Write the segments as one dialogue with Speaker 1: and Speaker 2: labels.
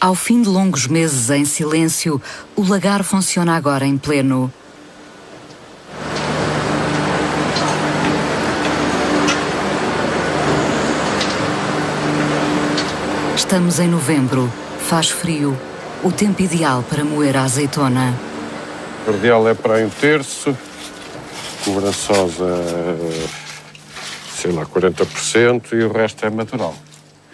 Speaker 1: Ao fim de longos meses em silêncio, o lagar funciona agora em pleno. Estamos em novembro, faz frio, o tempo ideal para moer a azeitona.
Speaker 2: O verdeal é para aí 1/3, cobrançosa, sei lá, 40% e o resto é natural.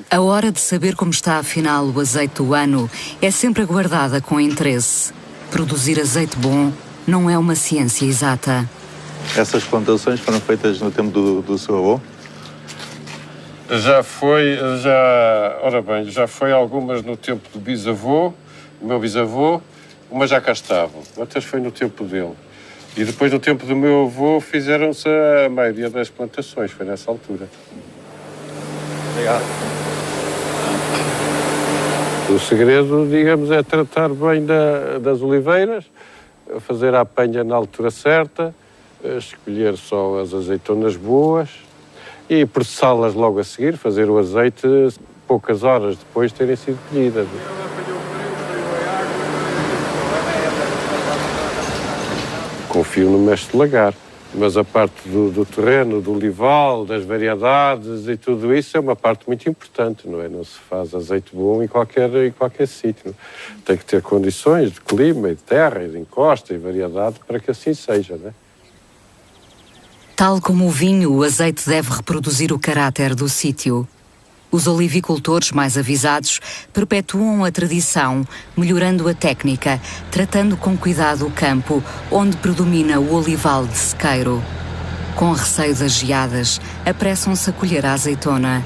Speaker 1: A hora de saber como está afinal o azeite do ano é sempre aguardada com interesse. Produzir azeite bom não é uma ciência exata.
Speaker 3: Essas plantações foram feitas no tempo do seu avô?
Speaker 2: Já foi algumas no tempo do bisavô, do meu bisavô, umas já cá estavam, outras foi no tempo dele. E depois no tempo do meu avô fizeram-se a maioria das plantações, foi nessa altura.
Speaker 3: Obrigado.
Speaker 2: O segredo, digamos, é tratar bem das oliveiras, fazer a apanha na altura certa, escolher só as azeitonas boas e processá-las logo a seguir, fazer o azeite poucas horas depois de terem sido colhidas. Confio no mestre lagar, mas a parte do terreno, do olival, das variedades e tudo isso é uma parte muito importante, não é? Não se faz azeite bom em qualquer sítio. Tem que ter condições de clima, e de terra, e de encosta e variedade para que assim seja, não é?
Speaker 1: Tal como o vinho, o azeite deve reproduzir o caráter do sítio. Os olivicultores mais avisados perpetuam a tradição, melhorando a técnica, tratando com cuidado o campo, onde predomina o olival de sequeiro. Com receio das geadas, apressam-se a colher a azeitona.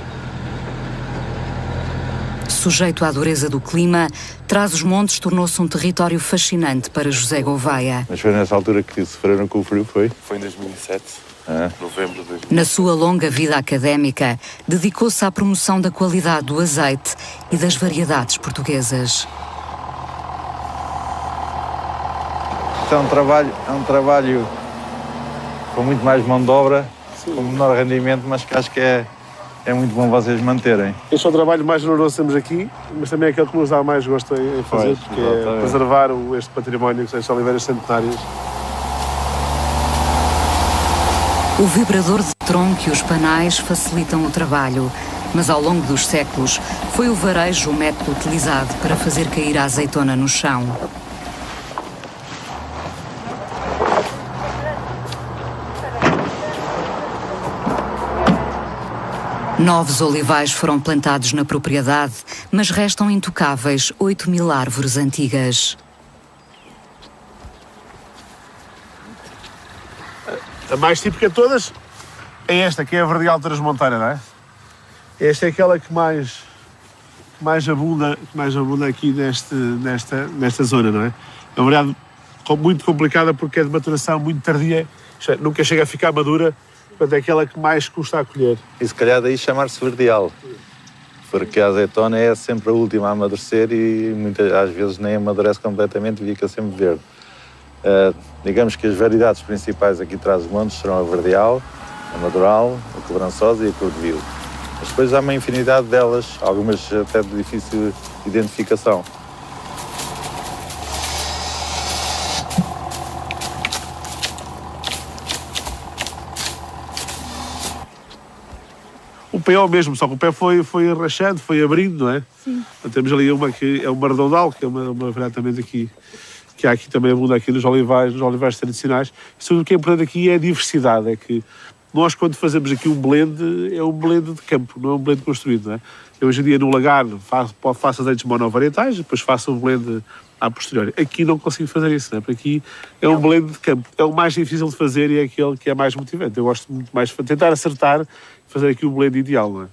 Speaker 1: Sujeito à dureza do clima, Trás-os-Montes tornou-se um território fascinante para José Gouveia.
Speaker 3: Mas foi nessa altura que sofreram com o frio, foi?
Speaker 4: Foi em 2007. Novembro de 2007.
Speaker 1: Na sua longa vida académica, dedicou-se à promoção da qualidade do azeite e das variedades portuguesas.
Speaker 3: Isto é um trabalho com muito mais mão de obra, com menor rendimento, mas que acho que é muito bom vocês manterem.
Speaker 5: Este é o trabalho mais generoso que temos aqui, mas também é aquele que nos dá mais gosto em fazer, porque é preservar este património, que são as oliveiras centenárias.
Speaker 1: O vibrador de tronco e os panais facilitam o trabalho, mas ao longo dos séculos foi o varejo o método utilizado para fazer cair a azeitona no chão. Novos olivais foram plantados na propriedade, mas restam intocáveis 8.000 árvores antigas.
Speaker 5: A mais típica de todas é esta, que é a verdeal transmontana, não é? Esta é aquela que mais abunda aqui nesta zona, não é? É uma variedade muito complicada porque é de maturação muito tardia, nunca chega a ficar madura, portanto é aquela que mais custa a colher.
Speaker 3: E se calhar daí chamar-se verdeal, porque a azeitona é sempre a última a amadurecer e às vezes nem amadurece completamente e fica sempre verde. Digamos que as variedades principais aqui de Trás-os-Montes serão a verdeal, a madural, a cobrançosa e a cordevil. Mas depois há uma infinidade delas, algumas até de difícil identificação.
Speaker 5: O pé é o mesmo, só que o pé foi rachando, foi abrindo, não é? Sim. Então, temos ali uma que é uma redondal, que é uma variedade também daqui, que há aqui também abunda aqui nos olivais tradicionais. E tudo o que é importante aqui é a diversidade, é que nós quando fazemos aqui um blend, é um blend de campo, não é um blend construído, não é? Eu hoje em dia no lagar faço azeites monovarietais, depois faço um blend à posteriori. Aqui não consigo fazer isso, não é? Porque aqui é um blend de campo. É o mais difícil de fazer e é aquele que é mais motivante. Eu gosto muito mais de tentar acertar, fazer aqui o blend ideal, não é?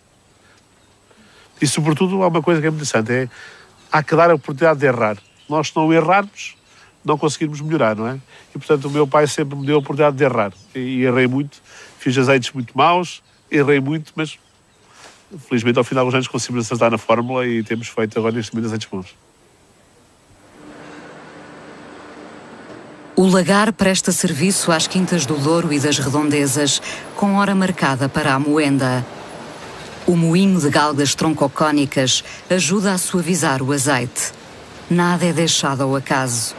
Speaker 5: E sobretudo há uma coisa que é muito interessante, há que dar a oportunidade de errar. Nós se não errarmos, não conseguirmos melhorar, não é? E portanto o meu pai sempre me deu a oportunidade de errar. E errei muito, fiz azeites muito maus, errei muito, mas felizmente ao final dos anos conseguimos acertar na fórmula e temos feito agora neste momento azeites bons.
Speaker 1: O lagar presta serviço às quintas do Douro e das Redondezas, com hora marcada para a moenda. O moinho de galgas troncocónicas ajuda a suavizar o azeite. Nada é deixado ao acaso.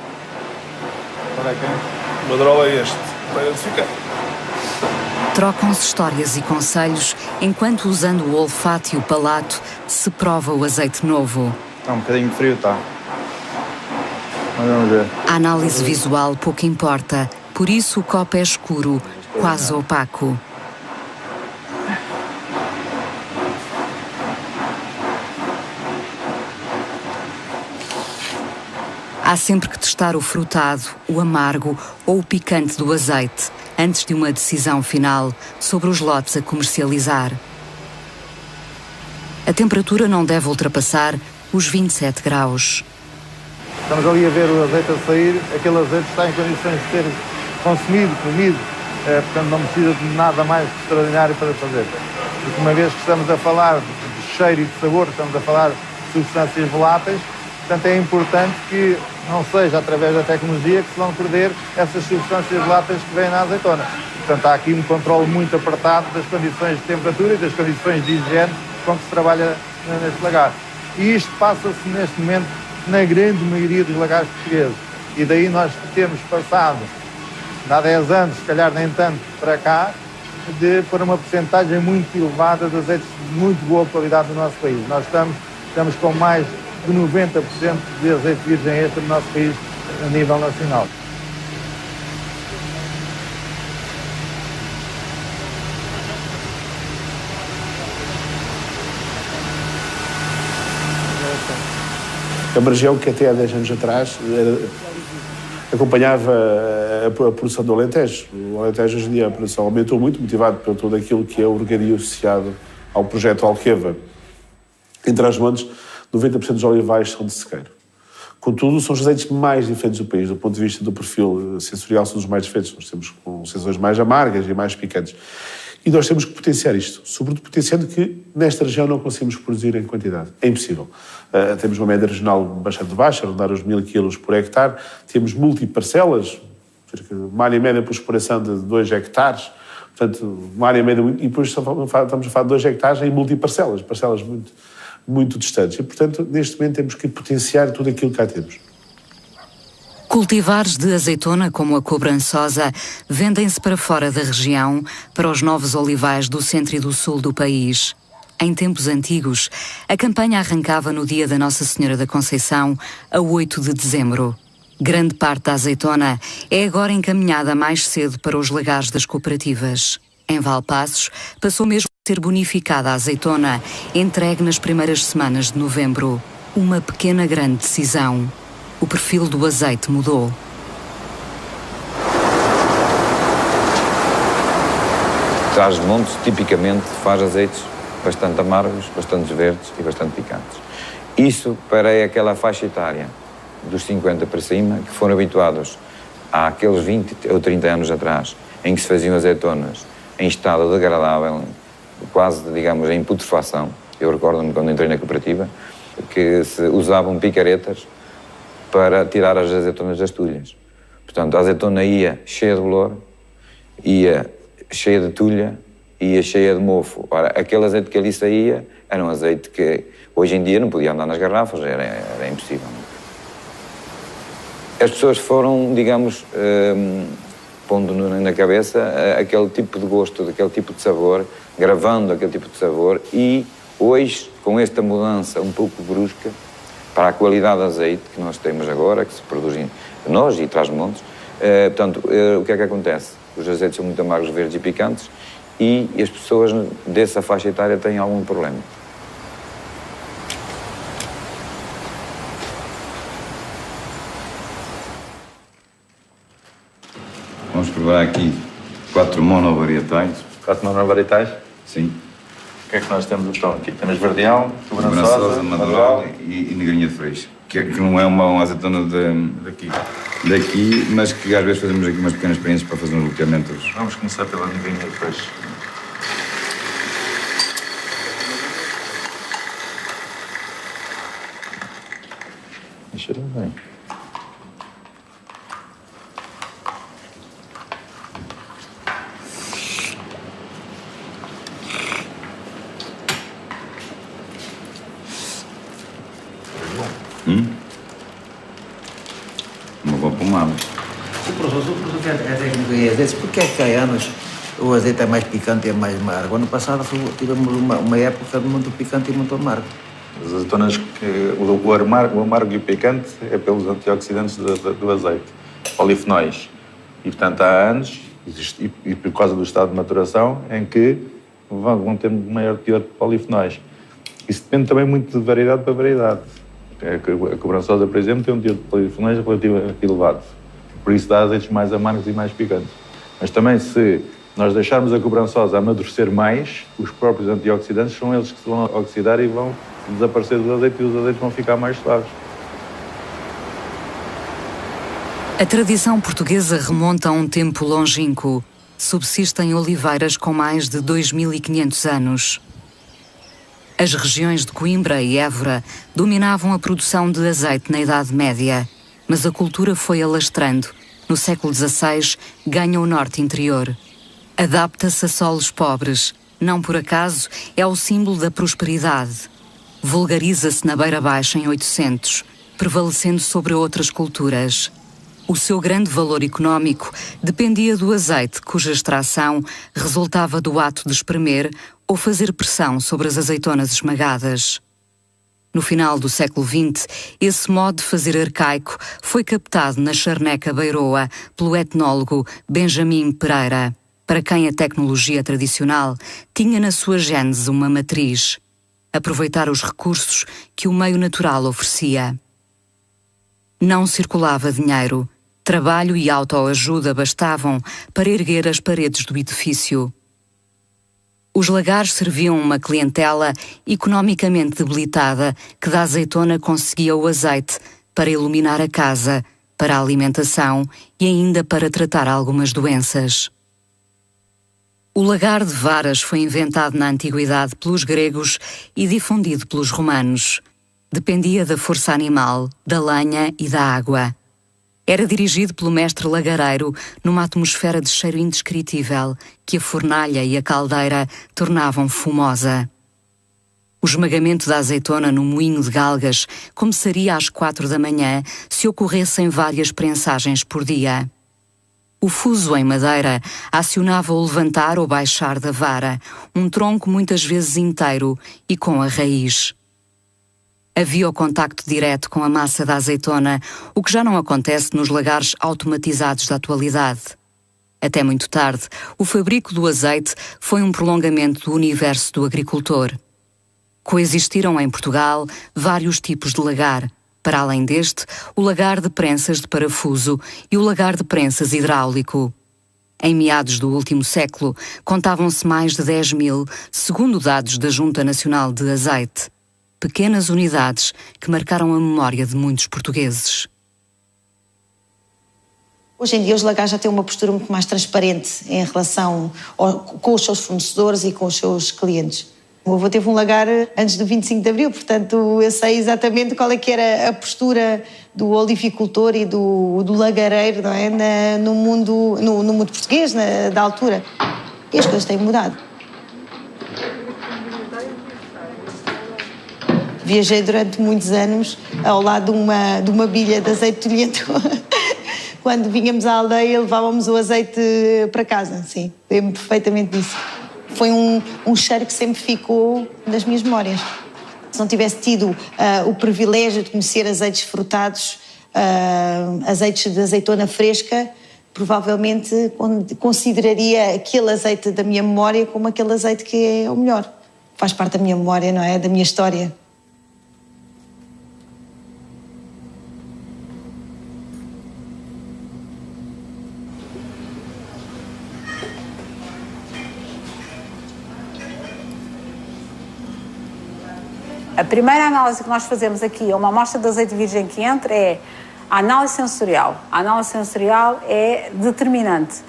Speaker 5: O madrol é este, para identificar.
Speaker 1: Trocam-se histórias e conselhos enquanto, usando o olfato e o palato, se prova o azeite novo.
Speaker 3: Está um bocadinho frio, está. Mas vamos ver.
Speaker 1: A análise visual pouco importa, por isso o copo é escuro, quase opaco. Há sempre que testar o frutado, o amargo ou o picante do azeite, antes de uma decisão final sobre os lotes a comercializar. A temperatura não deve ultrapassar os 27 graus.
Speaker 3: Estamos ali a ver o azeite a sair, aquele azeite está em condições de ser consumido, comido, portanto não precisa de nada mais de extraordinário para fazer. Porque uma vez que estamos a falar de cheiro e de sabor, estamos a falar de substâncias voláteis, portanto é importante que não seja através da tecnologia que se vão perder essas substâncias voláteis que vêm na azeitona. Portanto há aqui um controle muito apertado das condições de temperatura e das condições de higiene com que se trabalha neste lagar. E isto passa-se neste momento na grande maioria dos lagares portugueses. E daí nós temos passado, há 10 anos, se calhar nem tanto, para cá, para uma porcentagem muito elevada de azeites de muito boa qualidade no nosso país. Nós estamos com mais de 90% de azeite virgem extra no nosso país a nível nacional.
Speaker 5: É uma região que até há 10 anos atrás acompanhava a produção do Alentejo. O Alentejo hoje em dia a produção aumentou muito, motivado por todo aquilo que é o regadio associado ao projeto Alqueva. Em Trás-os-Montes, 90% dos olivais são de sequeiro. Contudo, são os azeites mais diferentes do país, do ponto de vista do perfil sensorial, são os mais diferentes. Nós temos com sensações mais amargas e mais picantes. E nós temos que potenciar isto, sobretudo potenciando que nesta região não conseguimos produzir em quantidade. É impossível. Temos uma média regional bastante baixa, a rondar os 1000 kg por hectare. Temos multiparcelas, uma área média por exploração de 2 hectares. Portanto, uma área média... E depois estamos a falar de 2 hectares em multiparcelas, parcelas muito distantes. E, portanto, neste momento temos que potenciar tudo aquilo que cá temos.
Speaker 1: Cultivares de azeitona como a cobrançosa vendem-se para fora da região, para os novos olivais do centro e do sul do país. Em tempos antigos, a campanha arrancava no dia da Nossa Senhora da Conceição, a 8 de dezembro. Grande parte da azeitona é agora encaminhada mais cedo para os lagares das cooperativas. Em Valpaços, passou mesmo a ser bonificada a azeitona, entregue nas primeiras semanas de novembro. Uma pequena grande decisão. O perfil do azeite mudou.
Speaker 6: Trás-os-Montes, tipicamente, faz azeites bastante amargos, bastante verdes e bastante picantes. Isso para aquela faixa etária dos 50 para cima, que foram habituados há aqueles 20 ou 30 anos atrás, em que se faziam azeitonas em estado degradável, quase, digamos, em putrefação. Eu recordo-me quando entrei na cooperativa, que se usavam picaretas para tirar as azeitonas das tulhas. Portanto, a azeitona ia cheia de bolor, ia cheia de tulha, ia cheia de mofo. Ora, aquele azeite que ali saía era um azeite que hoje em dia não podia andar nas garrafas, era impossível. As pessoas foram, digamos, pondo na cabeça aquele tipo de gosto, aquele tipo de sabor, gravando aquele tipo de sabor, e hoje, com esta mudança um pouco brusca, para a qualidade de azeite que nós temos agora, que se produz em nós e Trás-os-Montes, portanto, o que é que acontece? Os azeites são muito amargos, verdes e picantes, e as pessoas dessa faixa etária têm algum problema.
Speaker 7: Vamos provar aqui 4 monovarietais.
Speaker 3: 4 monovarietais?
Speaker 7: Sim.
Speaker 3: O que é que nós temos então aqui? Temos verdeão,
Speaker 7: cobrançosa, madral e negrinha de freixo. Que não é uma azeitona daqui, mas que às vezes fazemos aqui umas pequenas experiências para fazer uns bloqueamentos.
Speaker 3: Vamos começar pela negrinha de freixo. Cheira bem.
Speaker 7: tomamos.
Speaker 8: O professor é técnico em azeites. Porquê é que há anos o azeite é mais picante e é mais amargo? Ano passado tivemos uma época de muito picante e muito amargo.
Speaker 3: As azeitonas, o amargo e o picante é pelos antioxidantes do azeite, polifenóis. E, portanto, há anos, e por causa do estado de maturação, em que vão ter maior teor de polifenóis. Isso depende também muito de variedade para variedade. A cobrançosa, por exemplo, tem um teor de polifenóis relativamente elevado. Por isso dá azeites mais amargos e mais picantes. Mas também, se nós deixarmos a cobrançosa amadurecer mais, os próprios antioxidantes são eles que se vão oxidar e vão desaparecer do azeite e os azeites vão ficar mais suaves.
Speaker 1: A tradição portuguesa remonta a um tempo longínquo. Subsistem oliveiras com mais de 2.500 anos. As regiões de Coimbra e Évora dominavam a produção de azeite na Idade Média, mas a cultura foi alastrando. No século XVI, ganha o norte interior. Adapta-se a solos pobres. Não por acaso, é o símbolo da prosperidade. Vulgariza-se na Beira Baixa em 800, prevalecendo sobre outras culturas. O seu grande valor económico dependia do azeite, cuja extração resultava do ato de espremer ou fazer pressão sobre as azeitonas esmagadas. No final do século XX, esse modo de fazer arcaico foi captado na charneca beiroa pelo etnólogo Benjamin Pereira, para quem a tecnologia tradicional tinha na sua gênese uma matriz: aproveitar os recursos que o meio natural oferecia. Não circulava dinheiro. Trabalho e autoajuda bastavam para erguer as paredes do edifício. Os lagares serviam uma clientela economicamente debilitada que da azeitona conseguia o azeite para iluminar a casa, para a alimentação e ainda para tratar algumas doenças. O lagar de varas foi inventado na antiguidade pelos gregos e difundido pelos romanos. Dependia da força animal, da lenha e da água. Era dirigido pelo mestre lagareiro numa atmosfera de cheiro indescritível que a fornalha e a caldeira tornavam fumosa. O esmagamento da azeitona no moinho de galgas começaria às 4 da manhã se ocorressem várias prensagens por dia. O fuso em madeira acionava o levantar ou baixar da vara, um tronco muitas vezes inteiro e com a raiz. Havia o contacto direto com a massa da azeitona, o que já não acontece nos lagares automatizados da atualidade. Até muito tarde, o fabrico do azeite foi um prolongamento do universo do agricultor. Coexistiram em Portugal vários tipos de lagar. Para além deste, o lagar de prensas de parafuso e o lagar de prensas hidráulico. Em meados do último século, contavam-se mais de 10.000, segundo dados da Junta Nacional de Azeite. Pequenas unidades que marcaram a memória de muitos portugueses.
Speaker 9: Hoje em dia os lagares já têm uma postura muito mais transparente em relação com os seus fornecedores e com os seus clientes. O meu avô teve um lagar antes do 25 de Abril, portanto eu sei exatamente qual é que era a postura do olivicultor e do lagareiro, não é? no mundo português, da altura. E as coisas têm mudado. Viajei durante muitos anos ao lado de uma bilha de azeite de tolhento. Quando vínhamos à aldeia, levávamos o azeite para casa, sim. Lembro-me perfeitamente disso. Foi um cheiro que sempre ficou nas minhas memórias. Se não tivesse tido o privilégio de conhecer azeites frutados, azeites de azeitona fresca, provavelmente consideraria aquele azeite da minha memória como aquele azeite que é o melhor. Faz parte da minha memória, não é? Da minha história.
Speaker 10: A primeira análise que nós fazemos aqui a uma amostra de azeite virgem que entra é a análise sensorial. A análise sensorial é determinante.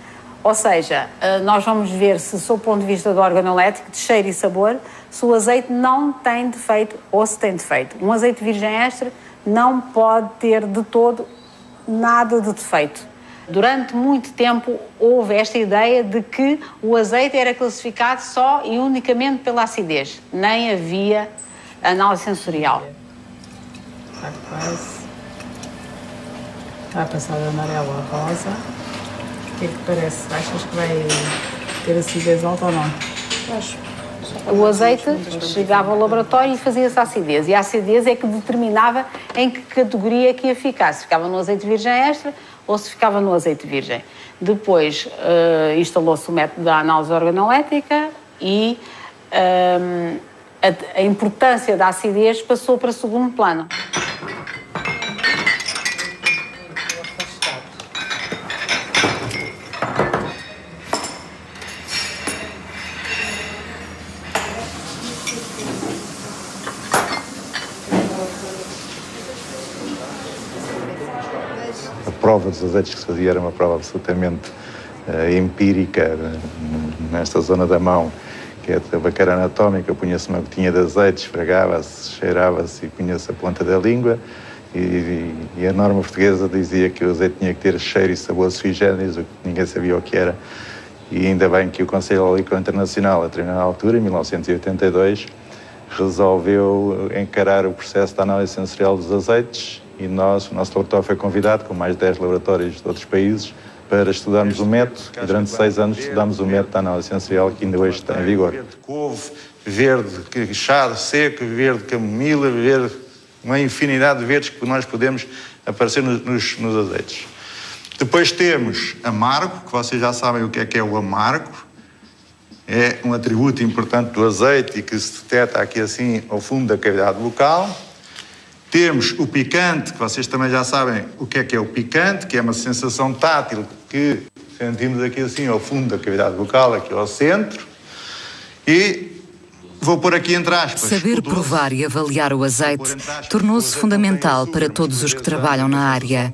Speaker 10: Ou seja, nós vamos ver se, sob o ponto de vista do organolético, de cheiro e sabor, se o azeite não tem defeito ou se tem defeito. Um azeite virgem extra não pode ter de todo nada de defeito. Durante muito tempo houve esta ideia de que o azeite era classificado só e unicamente pela acidez. Nem havia análise sensorial. Está a passar de amarelo a rosa. O que é que te parece? Achas que vai ter acidez alta ou não?
Speaker 9: Acho.
Speaker 10: O azeite chegava ao laboratório e fazia-se a acidez. E a acidez é que determinava em que categoria que ia ficar. Se ficava no azeite virgem extra ou se ficava no azeite virgem. Depois instalou-se o método da análise organolétrica e a importância da acidez passou para segundo plano.
Speaker 3: A prova dos azeites que se fazia era uma prova absolutamente empírica nesta zona da mão, que é a tabaqueira anatómica. Punha-se uma gotinha de azeite, esfregava-se, cheirava-se e punha-se a ponta da língua. E a norma portuguesa dizia que o azeite tinha que ter cheiro e sabor sui generis, o que ninguém sabia o que era. E ainda bem que o Conselho Oleícola Internacional, a determinada altura, em 1982, resolveu encarar o processo de análise sensorial dos azeites e o nosso laboratório foi convidado, com mais de 10 laboratórios de outros países, para estudarmos o método, e durante 6 anos estudámos o método de análise sensorial que ainda hoje está em vigor.
Speaker 11: Verde couve, verde chá seco, verde camomila, verde, uma infinidade de verdes que nós podemos aparecer nos azeites. Depois temos amargo, que vocês já sabem o que é o amargo. É um atributo importante do azeite e que se detecta aqui assim ao fundo da cavidade bucal. Temos o picante, que vocês também já sabem o que é o picante, que é uma sensação tátil que sentimos aqui assim ao fundo da cavidade bucal, aqui ao centro. E vou pôr aqui entre aspas.
Speaker 1: Saber provar e avaliar o azeite tornou-se fundamental para todos os que trabalham na área.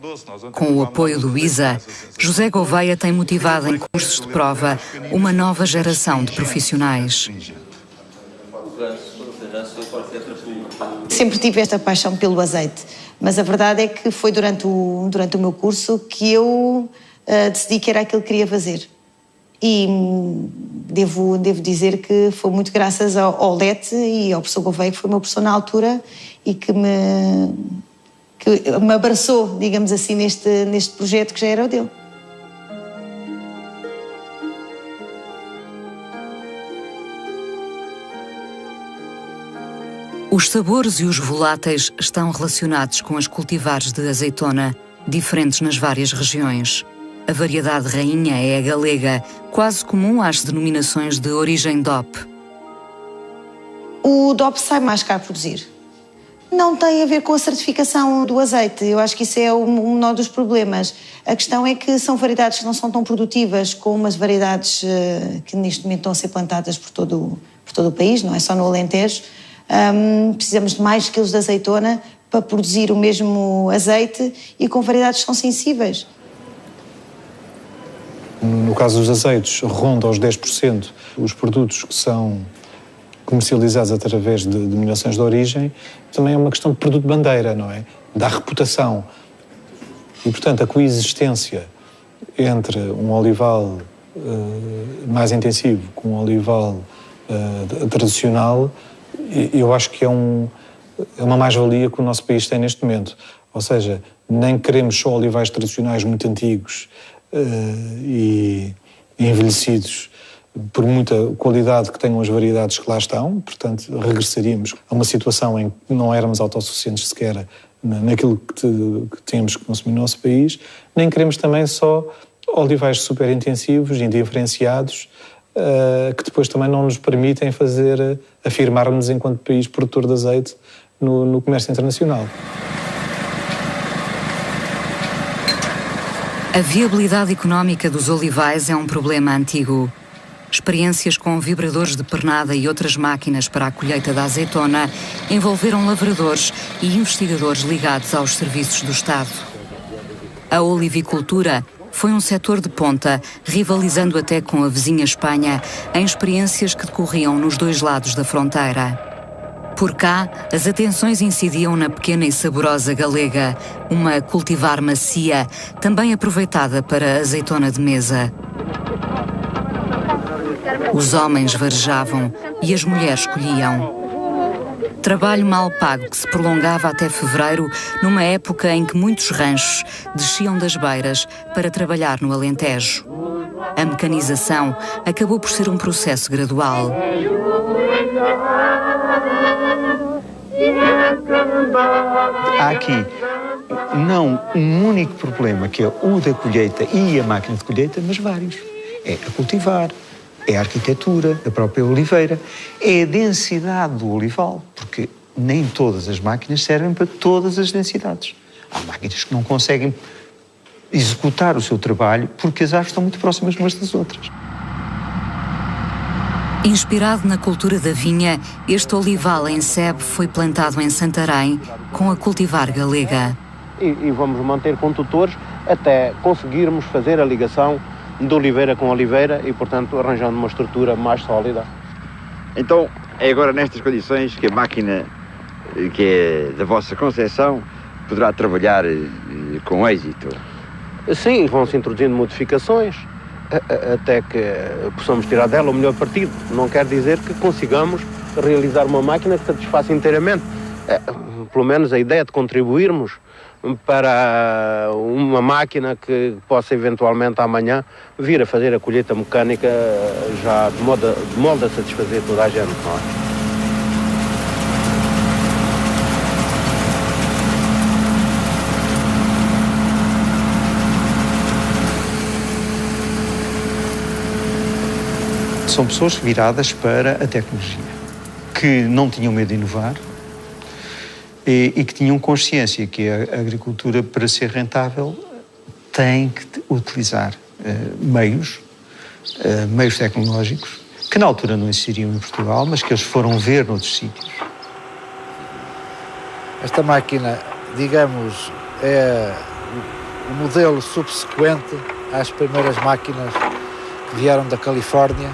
Speaker 1: Com o apoio do ISA, José Gouveia tem motivado em cursos de prova uma nova geração de profissionais.
Speaker 9: Sempre tive esta paixão pelo azeite, mas a verdade é que foi durante o meu curso que eu decidi que era aquilo que queria fazer. E devo dizer que foi muito graças ao LET e ao professor Gouveia, que foi o meu professor na altura e que me abraçou, digamos assim, neste projeto que já era o dele.
Speaker 1: Os sabores e os voláteis estão relacionados com as cultivares de azeitona, diferentes nas várias regiões. A variedade rainha é a galega, quase comum às denominações de origem DOP.
Speaker 9: O DOP sai mais caro a produzir. Não tem a ver com a certificação do azeite. Eu acho que isso é o menor dos problemas. A questão é que são variedades que não são tão produtivas como as variedades que neste momento estão a ser plantadas por todo o país, não é só no Alentejo. Precisamos de mais quilos de azeitona para produzir o mesmo azeite e com variedades que são sensíveis.
Speaker 12: No caso dos azeites, ronda aos 10% os produtos que são comercializados através de denominações de origem. Também é uma questão de produto bandeira, não é? Da reputação. E, portanto, a coexistência entre um olival mais intensivo com um olival tradicional, eu acho que é uma mais-valia que o nosso país tem neste momento. Ou seja, nem queremos só olivais tradicionais muito antigos e envelhecidos por muita qualidade que tenham as variedades que lá estão, portanto regressaríamos a uma situação em que não éramos autossuficientes sequer naquilo que temos que consumir no nosso país, nem queremos também só olivais super intensivos, indiferenciados, que depois também não nos permitem afirmar-nos enquanto país produtor de azeite no comércio internacional.
Speaker 1: A viabilidade económica dos olivais é um problema antigo. Experiências com vibradores de pernada e outras máquinas para a colheita da azeitona envolveram lavradores e investigadores ligados aos serviços do Estado. A olivicultura foi um setor de ponta, rivalizando até com a vizinha Espanha em experiências que decorriam nos dois lados da fronteira. Por cá, as atenções incidiam na pequena e saborosa galega, uma cultivar macia, também aproveitada para azeitona de mesa. Os homens varejavam e as mulheres colhiam. Trabalho mal pago que se prolongava até fevereiro, numa época em que muitos ranchos desciam das beiras para trabalhar no Alentejo. A mecanização acabou por ser um processo gradual.
Speaker 13: Há aqui não um único problema, que é o da colheita e a máquina de colheita, mas vários. É a cultivar, é a arquitetura, a própria oliveira, é a densidade do olival, porque nem todas as máquinas servem para todas as densidades. Há máquinas que não conseguem executar o seu trabalho porque as árvores estão muito próximas umas das outras.
Speaker 1: Inspirado na cultura da vinha, este olival em sebe foi plantado em Santarém com a cultivar galega.
Speaker 14: E vamos manter com tutores até conseguirmos fazer a ligação de oliveira com oliveira e, portanto, arranjando uma estrutura mais sólida.
Speaker 15: Então, é agora nestas condições que a máquina, que é da vossa concepção, poderá trabalhar com êxito?
Speaker 14: Sim, vão-se introduzindo modificações até que possamos tirar dela o melhor partido. Não quer dizer que consigamos realizar uma máquina que satisfaça inteiramente. Pelo menos a ideia de contribuirmos para uma máquina que possa eventualmente amanhã vir a fazer a colheita mecânica já de modo a satisfazer toda a gente, não é?
Speaker 13: São pessoas viradas para a tecnologia, que não tinham medo de inovar e que tinham consciência que a agricultura, para ser rentável, tem que utilizar meios tecnológicos que na altura não existiriam em Portugal, mas que eles foram ver noutros sítios.
Speaker 16: Esta máquina, digamos, é o modelo subsequente às primeiras máquinas que vieram da Califórnia.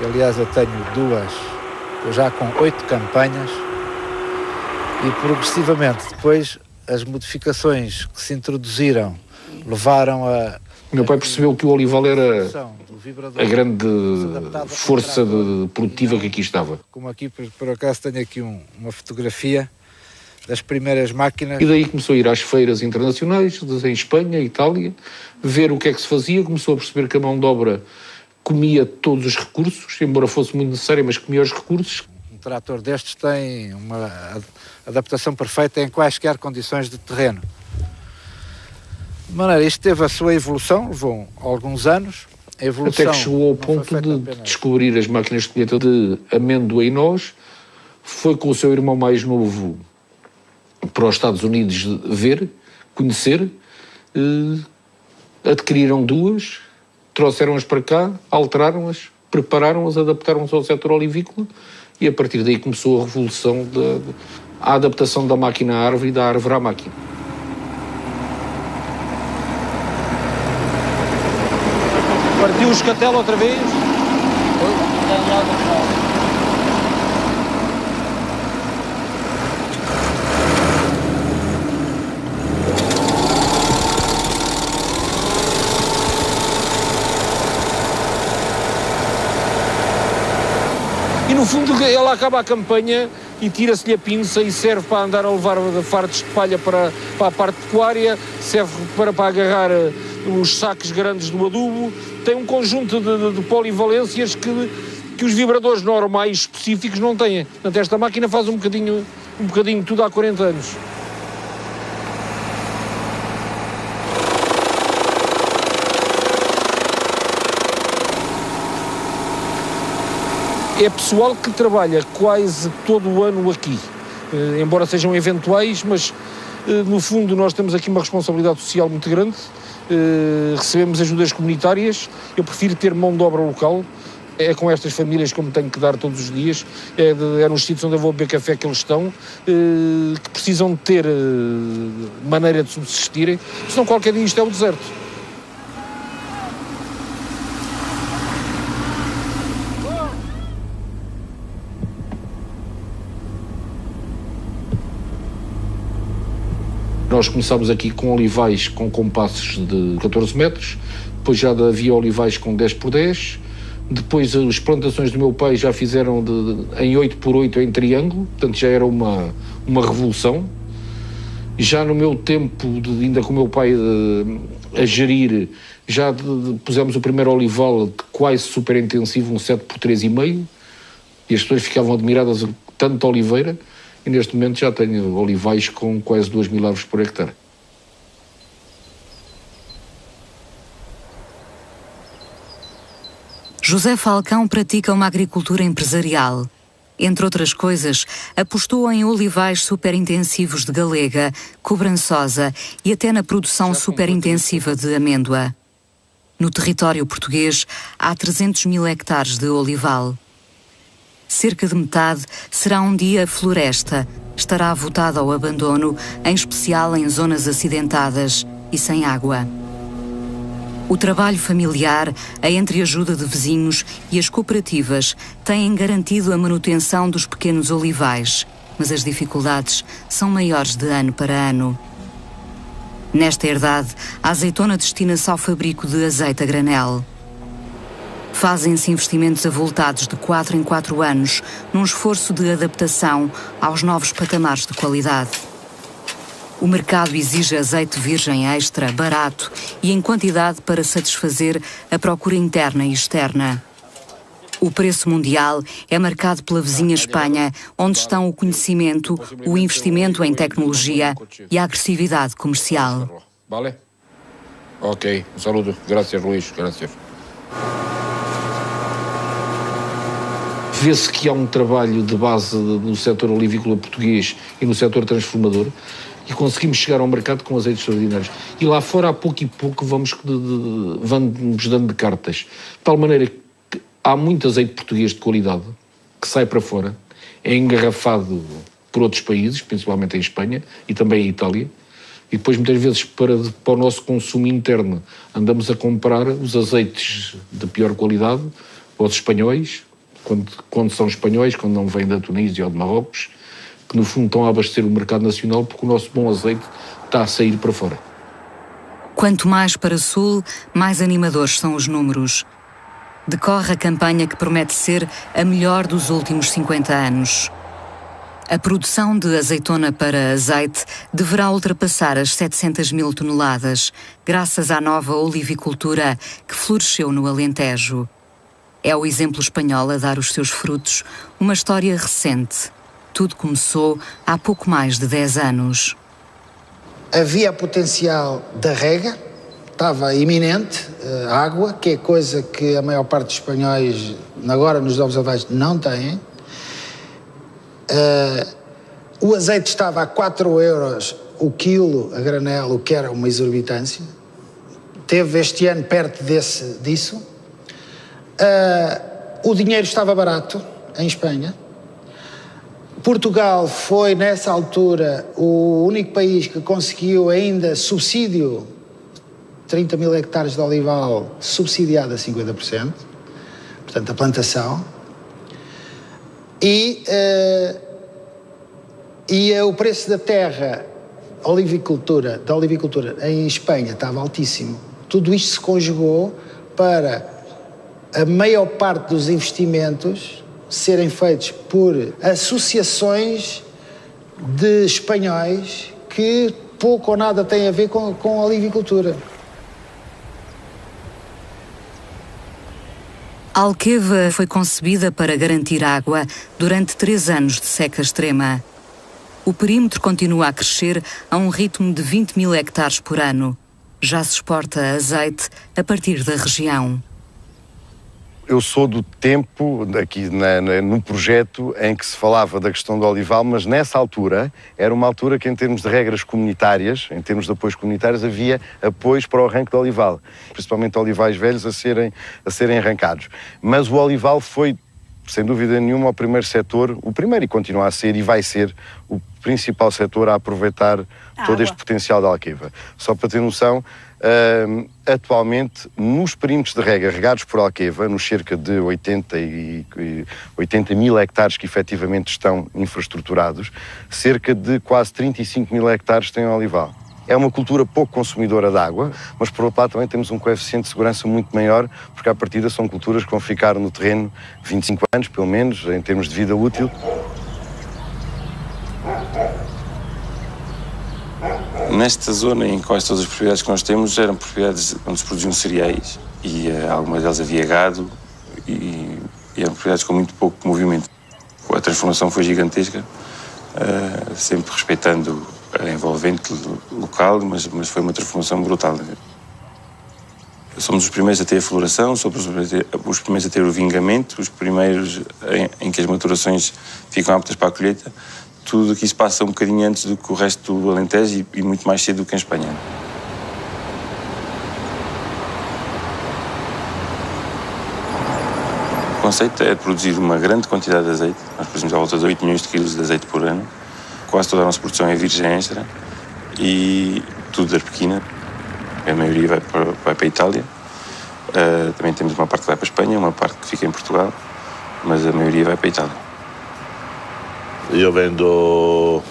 Speaker 16: Aliás, eu tenho duas, já com 8 campanhas, e progressivamente depois as modificações que se introduziram levaram a...
Speaker 17: O meu pai percebeu que o olival era a grande força produtiva que aqui estava.
Speaker 16: Como aqui, por acaso, tenho aqui uma fotografia das primeiras máquinas.
Speaker 17: E daí começou a ir às feiras internacionais, em Espanha, Itália, ver o que é que se fazia, começou a perceber que a mão de obra comia todos os recursos, embora fosse muito necessário, mas comia os recursos.
Speaker 16: Um trator destes tem uma adaptação perfeita em quaisquer condições de terreno. De maneira, isto teve a sua evolução, levou alguns anos. A evolução
Speaker 17: até que chegou ao ponto de descobrir as máquinas de colheita de amêndoa e noz. Foi com o seu irmão mais novo para os Estados Unidos ver, conhecer, adquiriram duas, trouxeram-as para cá, alteraram-as, prepararam-as, adaptaram-as ao setor olivícola e a partir daí começou a revolução a adaptação da máquina à árvore e da árvore à máquina.
Speaker 18: Partiu o escatelo outra vez? E no fundo ela acaba a campanha e tira-se-lhe a pinça e serve para andar a levar fardos de palha para a parte pecuária, serve para agarrar os sacos grandes do adubo. Tem um conjunto de polivalências que os vibradores normais específicos não têm. Portanto, esta máquina faz um bocadinho tudo há 40 anos. É pessoal que trabalha quase todo o ano aqui, embora sejam eventuais, mas no fundo nós temos aqui uma responsabilidade social muito grande, recebemos ajudas comunitárias, eu prefiro ter mão de obra local, é com estas famílias como tenho que dar todos os dias, é nos sítios onde eu vou beber café que eles estão, que precisam de ter maneira de subsistirem, senão qualquer dia isto é o deserto.
Speaker 17: Nós começámos aqui com olivais com compassos de 14 metros, depois já havia olivais com 10 por 10, Depois as plantações do meu pai já fizeram em 8x8 em triângulo, portanto já era uma revolução. Já no meu tempo, ainda com o meu pai a gerir, já pusemos o primeiro olival quase super intensivo, um 7x3,5, e as pessoas ficavam admiradas com tanta oliveira, e neste momento já tenho olivais com quase 2.000 árvores por hectare.
Speaker 1: José Falcão pratica uma agricultura empresarial. Entre outras coisas, apostou em olivais superintensivos de galega, cobrançosa e até na produção superintensiva de amêndoa. No território português, há 300.000 hectares de olival. Cerca de metade será um dia floresta, estará votada ao abandono, em especial em zonas acidentadas e sem água. O trabalho familiar, a entreajuda de vizinhos e as cooperativas têm garantido a manutenção dos pequenos olivais, mas as dificuldades são maiores de ano para ano. Nesta herdade, a azeitona destina-se ao fabrico de azeite a granel. Fazem-se investimentos avultados de 4 em 4 anos, num esforço de adaptação aos novos patamares de qualidade. O mercado exige azeite virgem extra, barato e em quantidade para satisfazer a procura interna e externa. O preço mundial é marcado pela vizinha Espanha, onde estão o conhecimento, o investimento em tecnologia e a agressividade comercial.
Speaker 17: Vale? Ok, um saludo. Graças, Luís. Graças. Vê-se que há um trabalho de base no setor olivícola português e no setor transformador, e conseguimos chegar ao mercado com azeites extraordinários. E lá fora, a pouco e pouco, vamos dando de cartas. De tal maneira que há muito azeite português de qualidade que sai para fora, é engarrafado por outros países, principalmente em Espanha e também em Itália, e depois muitas vezes para o nosso consumo interno andamos a comprar os azeites de pior qualidade aos espanhóis, quando são espanhóis, quando não vêm da Tunísia ou de Marrocos, que no fundo estão a abastecer o mercado nacional porque o nosso bom azeite está a sair para fora.
Speaker 1: Quanto mais para sul, mais animadores são os números. Decorre a campanha que promete ser a melhor dos últimos 50 anos. A produção de azeitona para azeite deverá ultrapassar as 700.000 toneladas, graças à nova olivicultura que floresceu no Alentejo. É o exemplo espanhol a dar os seus frutos, uma história recente. Tudo começou há pouco mais de 10 anos.
Speaker 16: Havia potencial da rega, estava iminente, água, que é coisa que a maior parte dos espanhóis, agora nos novos olivais, não têm. O azeite estava a 4 euros o quilo a granel, o que era uma exorbitância. Teve este ano perto disso. O dinheiro estava barato em Espanha. Portugal foi, nessa altura, o único país que conseguiu ainda subsídio, 30.000 hectares de olival subsidiado a 50%, portanto, a plantação. E o preço da terra, da olivicultura em Espanha estava altíssimo. Tudo isto se conjugou para a maior parte dos investimentos serem feitos por associações de espanhóis que pouco ou nada têm a ver com a olivicultura.
Speaker 1: A Alqueva foi concebida para garantir água durante 3 anos de seca extrema. O perímetro continua a crescer a um ritmo de 20.000 hectares por ano. Já se exporta azeite a partir da região.
Speaker 19: Eu sou do tempo, aqui num projeto, em que se falava da questão do olival, mas nessa altura, era uma altura que em termos de regras comunitárias, em termos de apoios comunitários, havia apoios para o arranque do olival, principalmente olivais velhos a serem arrancados. Mas o olival foi, sem dúvida nenhuma, o primeiro setor, o primeiro e continua a ser e vai ser o principal setor a aproveitar todo este potencial da Alqueva. Só para ter noção, atualmente, nos perímetros de rega regados por Alqueva, nos cerca de 80.000 hectares que efetivamente estão infraestruturados, cerca de quase 35.000 hectares têm olival. É uma cultura pouco consumidora de água, mas por outro lado também temos um coeficiente de segurança muito maior, porque à partida são culturas que vão ficar no terreno 25 anos, pelo menos, em termos de vida útil.
Speaker 4: Nesta zona, em quase todas as propriedades que nós temos, eram propriedades onde se produziam cereais e algumas delas havia gado e eram propriedades com muito pouco movimento. A transformação foi gigantesca, sempre respeitando a envolvente local, mas foi uma transformação brutal. Somos os primeiros a ter a floração, somos os primeiros a ter o vingamento, os primeiros em que as maturações ficam aptas para a colheita. Tudo aqui se passa um bocadinho antes do que o resto do Alentejo e muito mais cedo do que em Espanha. O conceito é produzir uma grande quantidade de azeite. Nós produzimos à volta de 8 milhões de quilos de azeite por ano. Quase toda a nossa produção é virgem extra e tudo da Arpequina. A maioria vai para a Itália. Também temos uma parte que vai para a Espanha, uma parte que fica em Portugal, mas a maioria vai para a Itália.
Speaker 20: Io vendo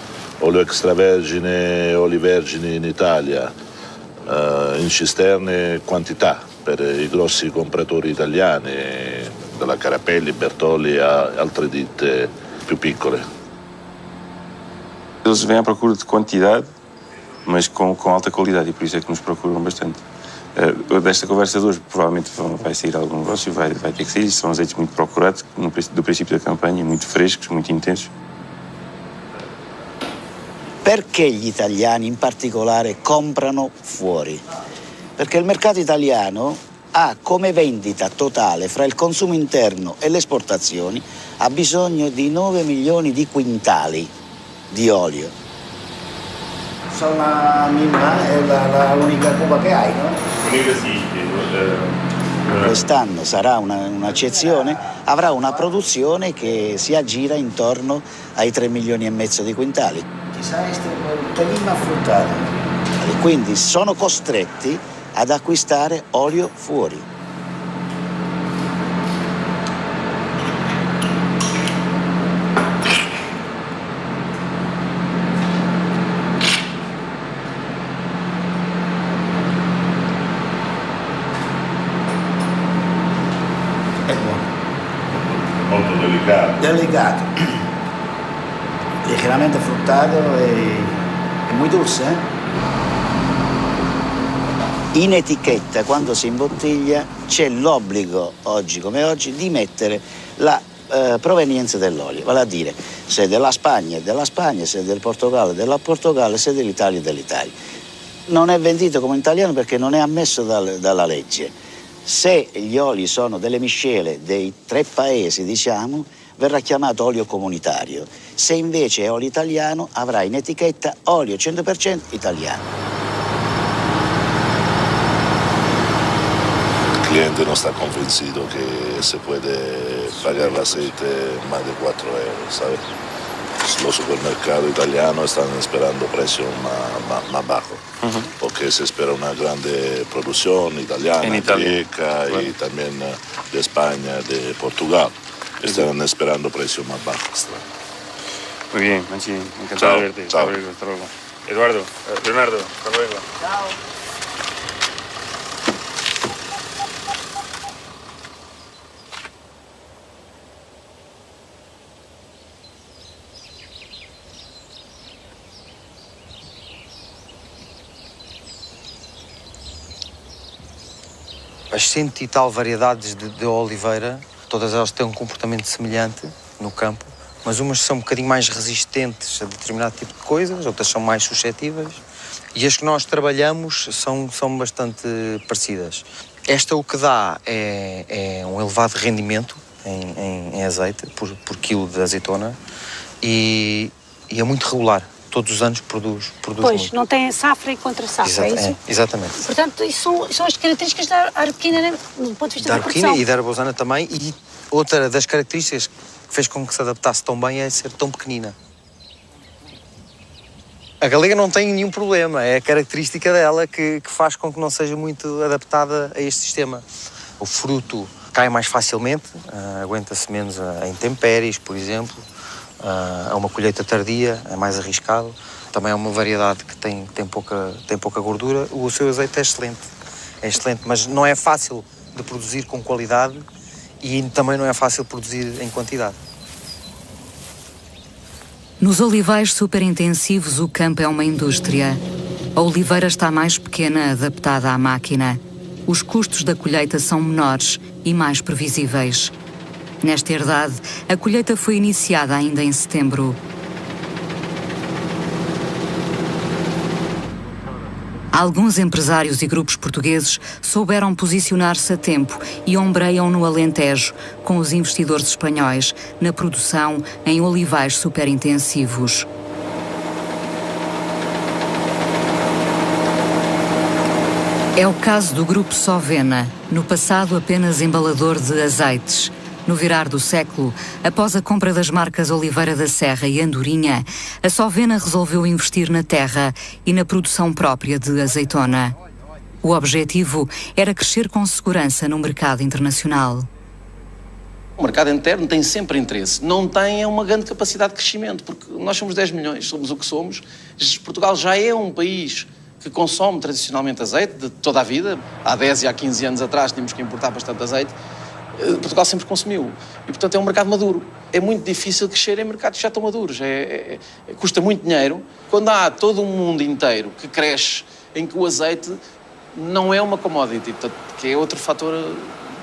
Speaker 20: olio extravergine e oli vergini in Italia, in cisterne quantità per i grossi compratori italiani, dalla Carapelli, Bertolli a altre ditte più piccole.
Speaker 4: Eles vêm à procura de quantidade, mas com alta qualidade, e por isso é que nos procuram bastante. Desta conversa de hoje provavelmente vai sair algum negócio, vai ter que sair. São azeites muito procurados do princípio da campanha, muito frescos, muito intensos.
Speaker 21: Perché gli italiani in particolare comprano fuori? Perché il mercato italiano ha come vendita totale fra il consumo interno e le esportazioni ha bisogno di 9 milioni di quintali di olio. Sono la Mimma è l'unica cuba che hai, no?
Speaker 4: L'unica sì.
Speaker 21: Quest'anno sarà un'eccezione, avrà una produzione che si aggira intorno ai 3 milioni e mezzo di quintali. Ci sarà un pelino affruttato. E quindi sono costretti ad acquistare olio fuori.
Speaker 20: Molto delicato.
Speaker 21: Delicato. Ligeramente fruttato e muy dulce. In etichetta, quando si imbottiglia, c'è l'obbligo, oggi come oggi, di mettere la provenienza dell'olio. Vale a dire, se è della Spagna è della Spagna, se è del Portogallo è della Portogallo, se è dell'Italia è dell'Italia. Non è vendito come italiano perché non è ammesso dalla legge. Se gli oli sono delle miscele dei 3 paesi, diciamo, verrà chiamato olio comunitario. Se invece è olio italiano, avrà in etichetta olio 100% italiano.
Speaker 20: El cliente no está convencido que se puede pagar el aceite más de 4 euros, ¿sabes? Los supermercados italianos están esperando precios más bajos, porque se espera una grande producción italiana, griega y también de España, de Portugal. Están esperando precios más bajos.
Speaker 4: Muy bien, Mancini, encantado de verte.
Speaker 20: Chao.
Speaker 4: Hasta luego. Eduardo, Leonardo, hasta luego.
Speaker 21: Chao.
Speaker 22: As 100 e tal variedades de oliveira, todas elas têm um comportamento semelhante no campo, mas umas são um bocadinho mais resistentes a determinado tipo de coisas, outras são mais suscetíveis. E as que nós trabalhamos são bastante parecidas. Esta o que dá é um elevado rendimento em azeite por quilo de azeitona e é muito regular. Todos os anos produz
Speaker 23: Pois,
Speaker 22: muito.
Speaker 23: não tem safra e contra-safra, é isso?
Speaker 22: Exatamente.
Speaker 23: Portanto, isso são as características da Arpequina, do ponto de vista da produção.
Speaker 22: Da Arpequina e da Arabosana também. E outra das características que fez com que se adaptasse tão bem é ser tão pequenina. A galega não tem nenhum problema, é a característica dela que faz com que não seja muito adaptada a este sistema. O fruto cai mais facilmente, aguenta-se menos em intempéries, por exemplo. a uma colheita tardia, é mais arriscado. Também é uma variedade que tem pouca gordura. O seu azeite é excelente, mas não é fácil de produzir com qualidade e também não é fácil produzir em quantidade.
Speaker 1: Nos olivais superintensivos, o campo é uma indústria. A oliveira está mais pequena, adaptada à máquina. Os custos da colheita são menores e mais previsíveis. Nesta herdade, a colheita foi iniciada ainda em setembro. Alguns empresários e grupos portugueses souberam posicionar-se a tempo e ombreiam no Alentejo, com os investidores espanhóis, na produção em olivais superintensivos. É o caso do Grupo Sovena, no passado apenas embalador de azeites. No virar do século, após a compra das marcas Oliveira da Serra e Andorinha, a Sovena resolveu investir na terra e na produção própria de azeitona. O objetivo era crescer com segurança no mercado internacional.
Speaker 2: O mercado interno tem sempre interesse, não tem uma grande capacidade de crescimento, porque nós somos 10 milhões, somos o que somos. Portugal já é um país que consome tradicionalmente azeite de toda a vida. Há 10 e há 15 anos atrás tínhamos que importar bastante azeite. Portugal sempre consumiu e, portanto, é um mercado maduro. É muito difícil crescer em mercados que já estão maduros. Custa muito dinheiro. Quando há todo um mundo inteiro que cresce, em que o azeite não é uma commodity, portanto, que é outro fator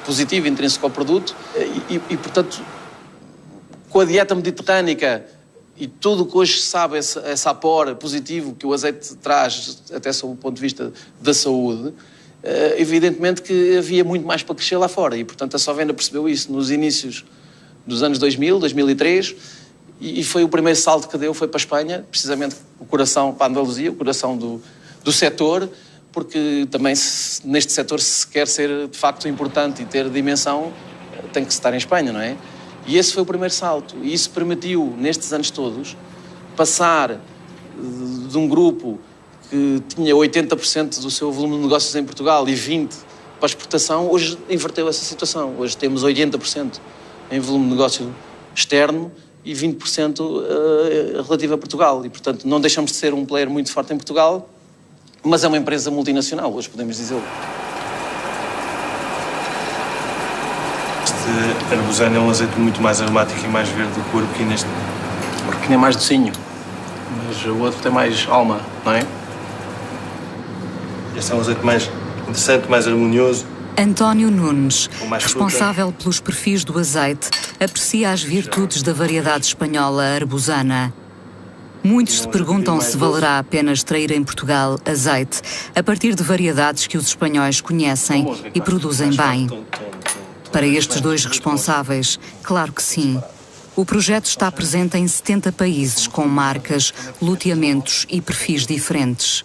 Speaker 2: positivo, intrínseco ao produto, portanto, com a dieta mediterrânica e tudo o que hoje se sabe, esse apor positivo que o azeite traz, até sob o ponto de vista da saúde, evidentemente que havia muito mais para crescer lá fora e, portanto, a Sovena percebeu isso nos inícios dos anos 2000, 2003 e foi o primeiro salto que deu, foi para a Espanha, precisamente o coração, para a Andaluzia, o coração do setor, porque também neste setor, se quer ser de facto importante e ter dimensão, tem que estar em Espanha, não é? E esse foi o primeiro salto e isso permitiu, nestes anos todos, passar de um grupo que tinha 80% do seu volume de negócios em Portugal e 20% para a exportação, hoje inverteu essa situação. Hoje temos 80% em volume de negócio externo e 20% relativo a Portugal. E, portanto, não deixamos de ser um player muito forte em Portugal, mas é uma empresa multinacional, hoje podemos dizê-lo.
Speaker 5: Este arbusano é um azeite muito mais aromático e mais verde do que o arlequina.
Speaker 2: O arlequina é mais docinho, mas o outro tem mais alma, não é?
Speaker 5: Este é um azeite mais interessante, mais harmonioso.
Speaker 1: António Nunes, responsável pelos perfis do azeite, aprecia as virtudes da variedade espanhola arbusana. Muitos se perguntam se valerá a pena extrair em Portugal azeite a partir de variedades que os espanhóis conhecem e produzem bem. Para estes dois responsáveis, claro que sim. O projeto está presente em 70 países com marcas, loteamentos e perfis diferentes.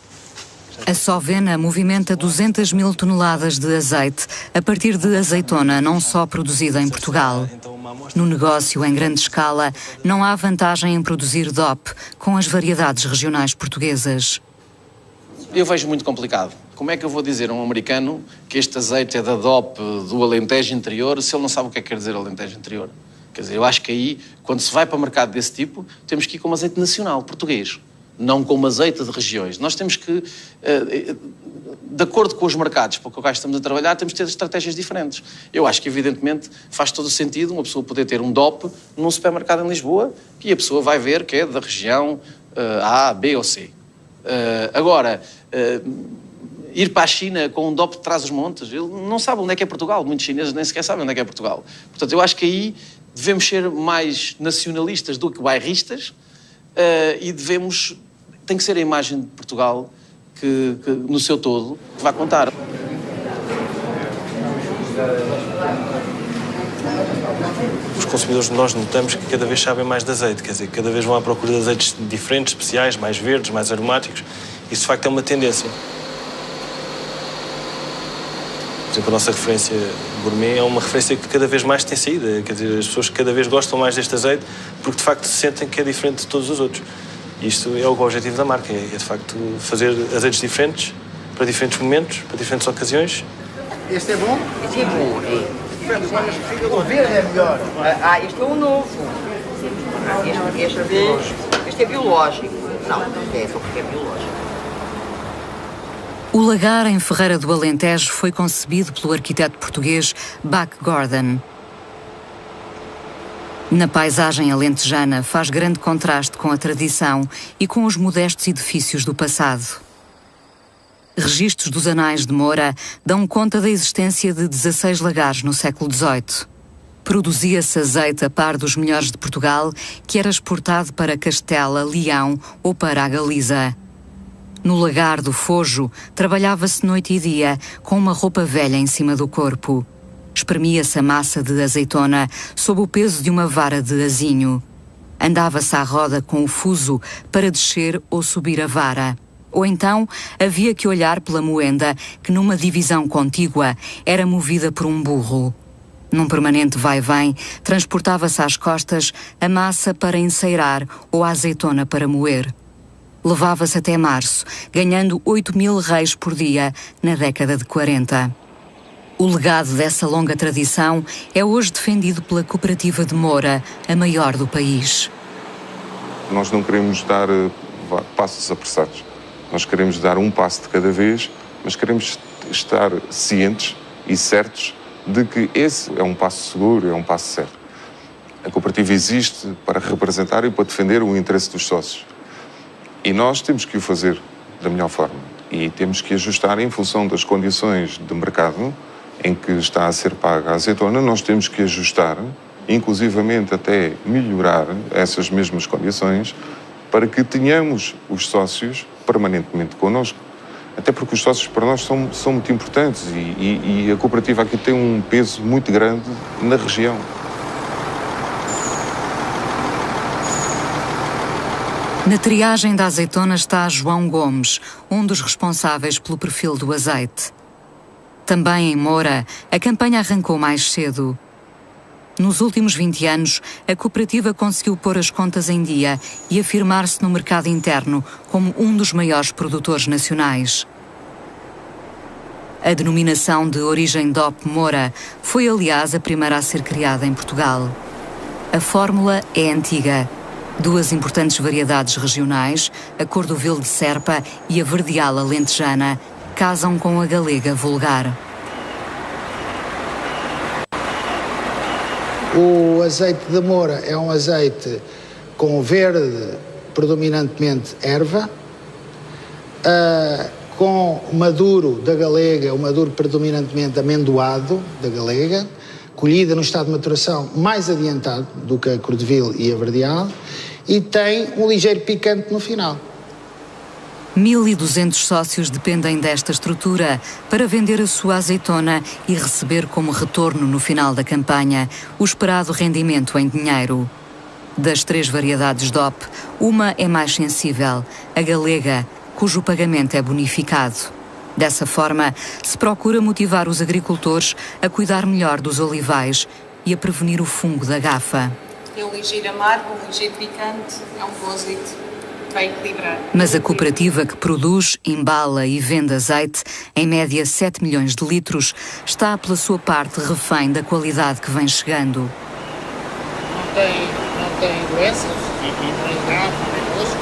Speaker 1: A Sovena movimenta 200 mil toneladas de azeite a partir de azeitona não só produzida em Portugal. No negócio em grande escala, não há vantagem em produzir DOP com as variedades regionais portuguesas.
Speaker 2: Eu vejo muito complicado. Como é que eu vou dizer a um americano que este azeite é da DOP do Alentejo Interior se ele não sabe o que é que quer dizer Alentejo Interior? Quer dizer, eu acho que aí, quando se vai para o mercado desse tipo, temos que ir com um azeite nacional, português. Não como azeite de regiões. Nós temos que, de acordo com os mercados para os quais estamos a trabalhar, temos que ter estratégias diferentes. Eu acho que, evidentemente, faz todo o sentido uma pessoa poder ter um DOP num supermercado em Lisboa e a pessoa vai ver que é da região A, B ou C. Agora, ir para a China com um DOP de Trás-os-Montes, ele não sabe onde é que é Portugal. Muitos chineses nem sequer sabem onde é que é Portugal. Portanto, eu acho que aí devemos ser mais nacionalistas do que bairristas. E devemos, tem que ser a imagem de Portugal que no seu todo que vai contar.
Speaker 5: Os consumidores, nós notamos que cada vez sabem mais de azeite, quer dizer, cada vez vão à procura de azeites diferentes, especiais, mais verdes, mais aromáticos. Isso de facto é uma tendência. Por exemplo, a nossa referência gourmet é uma referência que cada vez mais tem saída. Quer dizer, as pessoas cada vez gostam mais deste azeite porque de facto sentem que é diferente de todos os outros. E isto é o objetivo da marca, é de facto fazer azeites diferentes para diferentes momentos, para diferentes ocasiões.
Speaker 6: Este é bom?
Speaker 24: Este é bom, é.
Speaker 6: O verde é melhor.
Speaker 24: Este é o novo.
Speaker 6: Este é biológico. Não, é só porque é biológico.
Speaker 1: O lagar em Ferreira do Alentejo foi concebido pelo arquiteto português Buck Gordon. Na paisagem alentejana faz grande contraste com a tradição e com os modestos edifícios do passado. Registros dos Anais de Moura dão conta da existência de 16 lagares no século XVIII. Produzia-se azeite a par dos melhores de Portugal, que era exportado para Castela, Leão ou para a Galiza. No lagar do Fojo, trabalhava-se noite e dia, com uma roupa velha em cima do corpo. Espremia-se a massa de azeitona sob o peso de uma vara de azinho. Andava-se à roda com o fuso para descer ou subir a vara. Ou então havia que olhar pela moenda, que numa divisão contígua era movida por um burro. Num permanente vai-vem, transportava-se às costas a massa para enceirar ou a azeitona para moer. Levava-se até março, ganhando 8.000 reis por dia na década de 40. O legado dessa longa tradição é hoje defendido pela Cooperativa de Moura, a maior do país.
Speaker 7: Nós não queremos dar passos apressados. Nós queremos dar um passo de cada vez, mas queremos estar cientes e certos de que esse é um passo seguro, é um passo certo. A cooperativa existe para representar e para defender o interesse dos sócios. E nós temos que o fazer da melhor forma. E temos que ajustar em função das condições de mercado em que está a ser paga a azeitona, nós temos que ajustar, inclusivamente até melhorar essas mesmas condições, para que tenhamos os sócios permanentemente connosco. Até porque os sócios para nós são muito importantes e a cooperativa aqui tem um peso muito grande na região.
Speaker 1: Na triagem da azeitona está João Gomes, um dos responsáveis pelo perfil do azeite. Também em Moura, a campanha arrancou mais cedo. Nos últimos 20 anos, a cooperativa conseguiu pôr as contas em dia e afirmar-se no mercado interno como um dos maiores produtores nacionais. A denominação de origem DOP Moura foi, aliás, a primeira a ser criada em Portugal. A fórmula é antiga. Duas importantes variedades regionais, a Cordovil de Serpa e a Verdeal alentejana, casam com a galega vulgar.
Speaker 16: O azeite de Moura é um azeite com verde, predominantemente erva, com maduro da galega, o maduro predominantemente amendoado da galega, colhida no estado de maturação mais adiantado do que a Cordovil e a Verdeal, e tem um ligeiro picante no final.
Speaker 1: 1.200 sócios dependem desta estrutura para vender a sua azeitona e receber como retorno no final da campanha o esperado rendimento em dinheiro. Das 3 variedades DOP, uma é mais sensível, a galega, cujo pagamento é bonificado. Dessa forma, se procura motivar os agricultores a cuidar melhor dos olivais e a prevenir o fungo da gafa.
Speaker 8: É um ligeiro amargo, um ligeiro picante, é um bom azeite. Vai equilibrar.
Speaker 1: Mas a cooperativa que produz, embala e vende azeite, em média 7 milhões de litros, está pela sua parte refém da qualidade que vem chegando.
Speaker 16: Não tem doenças, nem gafa, nem mosca.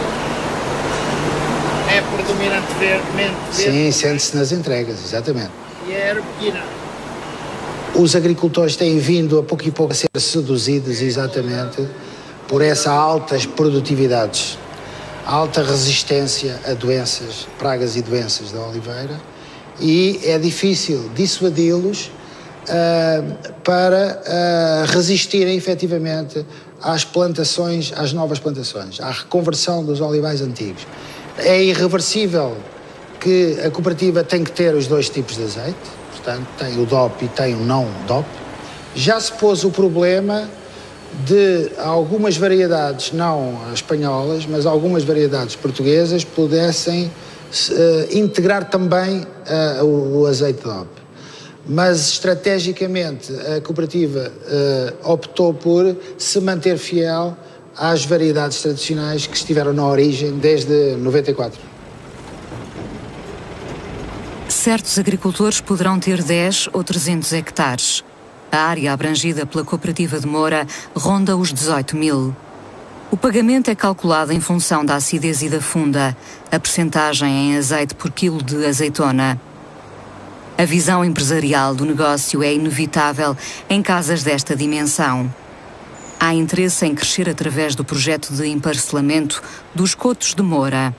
Speaker 16: É predominantemente verde. Sim, sente-se nas entregas, exatamente. E é pequena. Os agricultores têm vindo a pouco e pouco a ser seduzidos exatamente por essas altas produtividades, alta resistência a doenças, pragas e doenças da oliveira, e é difícil dissuadi-los para resistirem efetivamente às plantações, às novas plantações, à reconversão dos olivais antigos. É irreversível que a cooperativa tem que ter os 2 tipos de azeite, portanto, tem o DOP e tem o não DOP. Já se pôs o problema de algumas variedades, não as espanholas, mas algumas variedades portuguesas pudessem integrar também o azeite DOP. Mas, estrategicamente, a cooperativa optou por se manter fiel às variedades tradicionais que estiveram na origem desde 94.
Speaker 1: Certos agricultores poderão ter 10 ou 300 hectares. A área abrangida pela Cooperativa de Moura ronda os 18 mil. O pagamento é calculado em função da acidez e da funda, a percentagem em azeite por quilo de azeitona. A visão empresarial do negócio é inevitável em casas desta dimensão. Há interesse em crescer através do projeto de emparcelamento dos Cotos de Moura.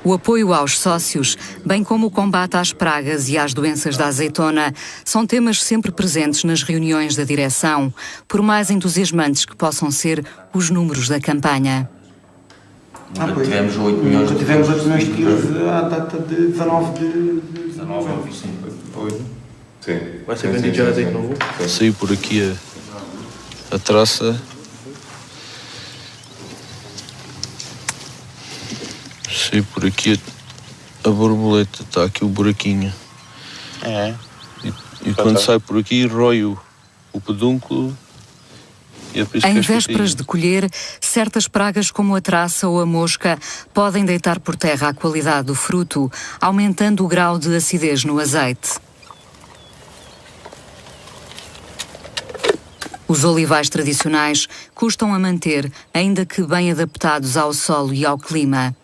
Speaker 1: O apoio aos sócios, bem como o combate às pragas e às doenças da azeitona, são temas sempre presentes nas reuniões da direção, por mais entusiasmantes que possam ser os números da campanha.
Speaker 3: Tivemos 8 milhões. Tivemos 8 milhões de quilos à data de 19 de 19, sim.
Speaker 5: Sim. Vai ser vendido já azeite novo? Saiu por aqui a traça. Saiu por aqui a borboleta, está aqui o buraquinho.
Speaker 21: É.
Speaker 5: E quando sai por aqui, rói o pedúnculo. E é por isso
Speaker 1: em
Speaker 5: que
Speaker 1: vésperas de colher, certas pragas como a traça ou a mosca podem deitar por terra a qualidade do fruto, aumentando o grau de acidez no azeite. Os olivais tradicionais custam a manter, ainda que bem adaptados ao solo e ao clima.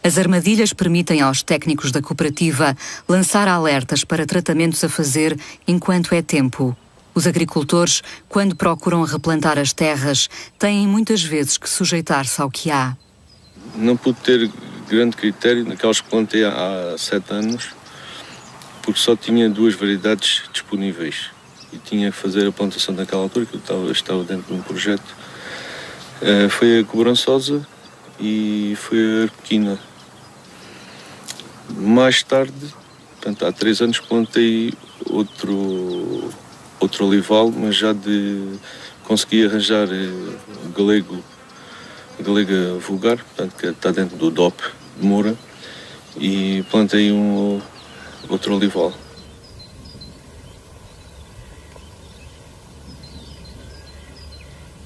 Speaker 1: As armadilhas permitem aos técnicos da cooperativa lançar alertas para tratamentos a fazer enquanto é tempo. Os agricultores, quando procuram replantar as terras, têm muitas vezes que sujeitar-se ao que há.
Speaker 5: Não pude ter grande critério naquelas que plantei há 7 anos, porque só tinha 2 variedades disponíveis e tinha que fazer a plantação naquela altura, que eu estava dentro de um projeto. Foi a cobrançosa e foi a arpequina. Mais tarde, portanto, há 3 anos, plantei outro olival, mas já consegui arranjar galega vulgar, portanto, que está dentro do DOP de Moura, e plantei outro olival.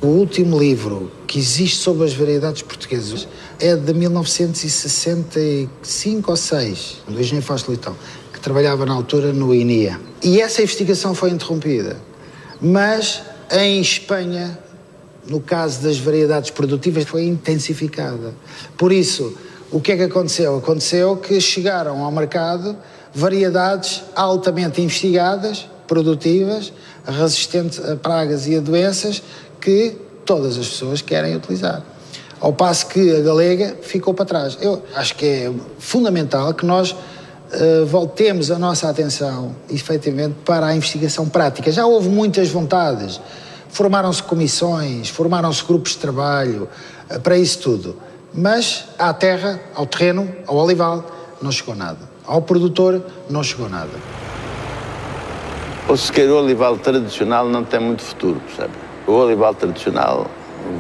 Speaker 16: O último livro que existe sobre as variedades portuguesas é de 1965 ou 6, do engenheiro Fausto Leitão, que trabalhava na altura no INIA. E essa investigação foi interrompida. Mas em Espanha, no caso das variedades produtivas, foi intensificada. Por isso, o que é que aconteceu? Aconteceu que chegaram ao mercado variedades altamente investigadas, produtivas, resistentes a pragas e a doenças, que todas as pessoas querem utilizar. Ao passo que a galega ficou para trás. Eu acho que é fundamental que nós voltemos a nossa atenção, efetivamente, para a investigação prática. Já houve muitas vontades, formaram-se comissões, formaram-se grupos de trabalho para isso tudo. Mas à terra, ao terreno, ao olival, não chegou nada. Ao produtor, não chegou nada.
Speaker 10: O sequeiro olival tradicional não tem muito futuro, percebe? O olival tradicional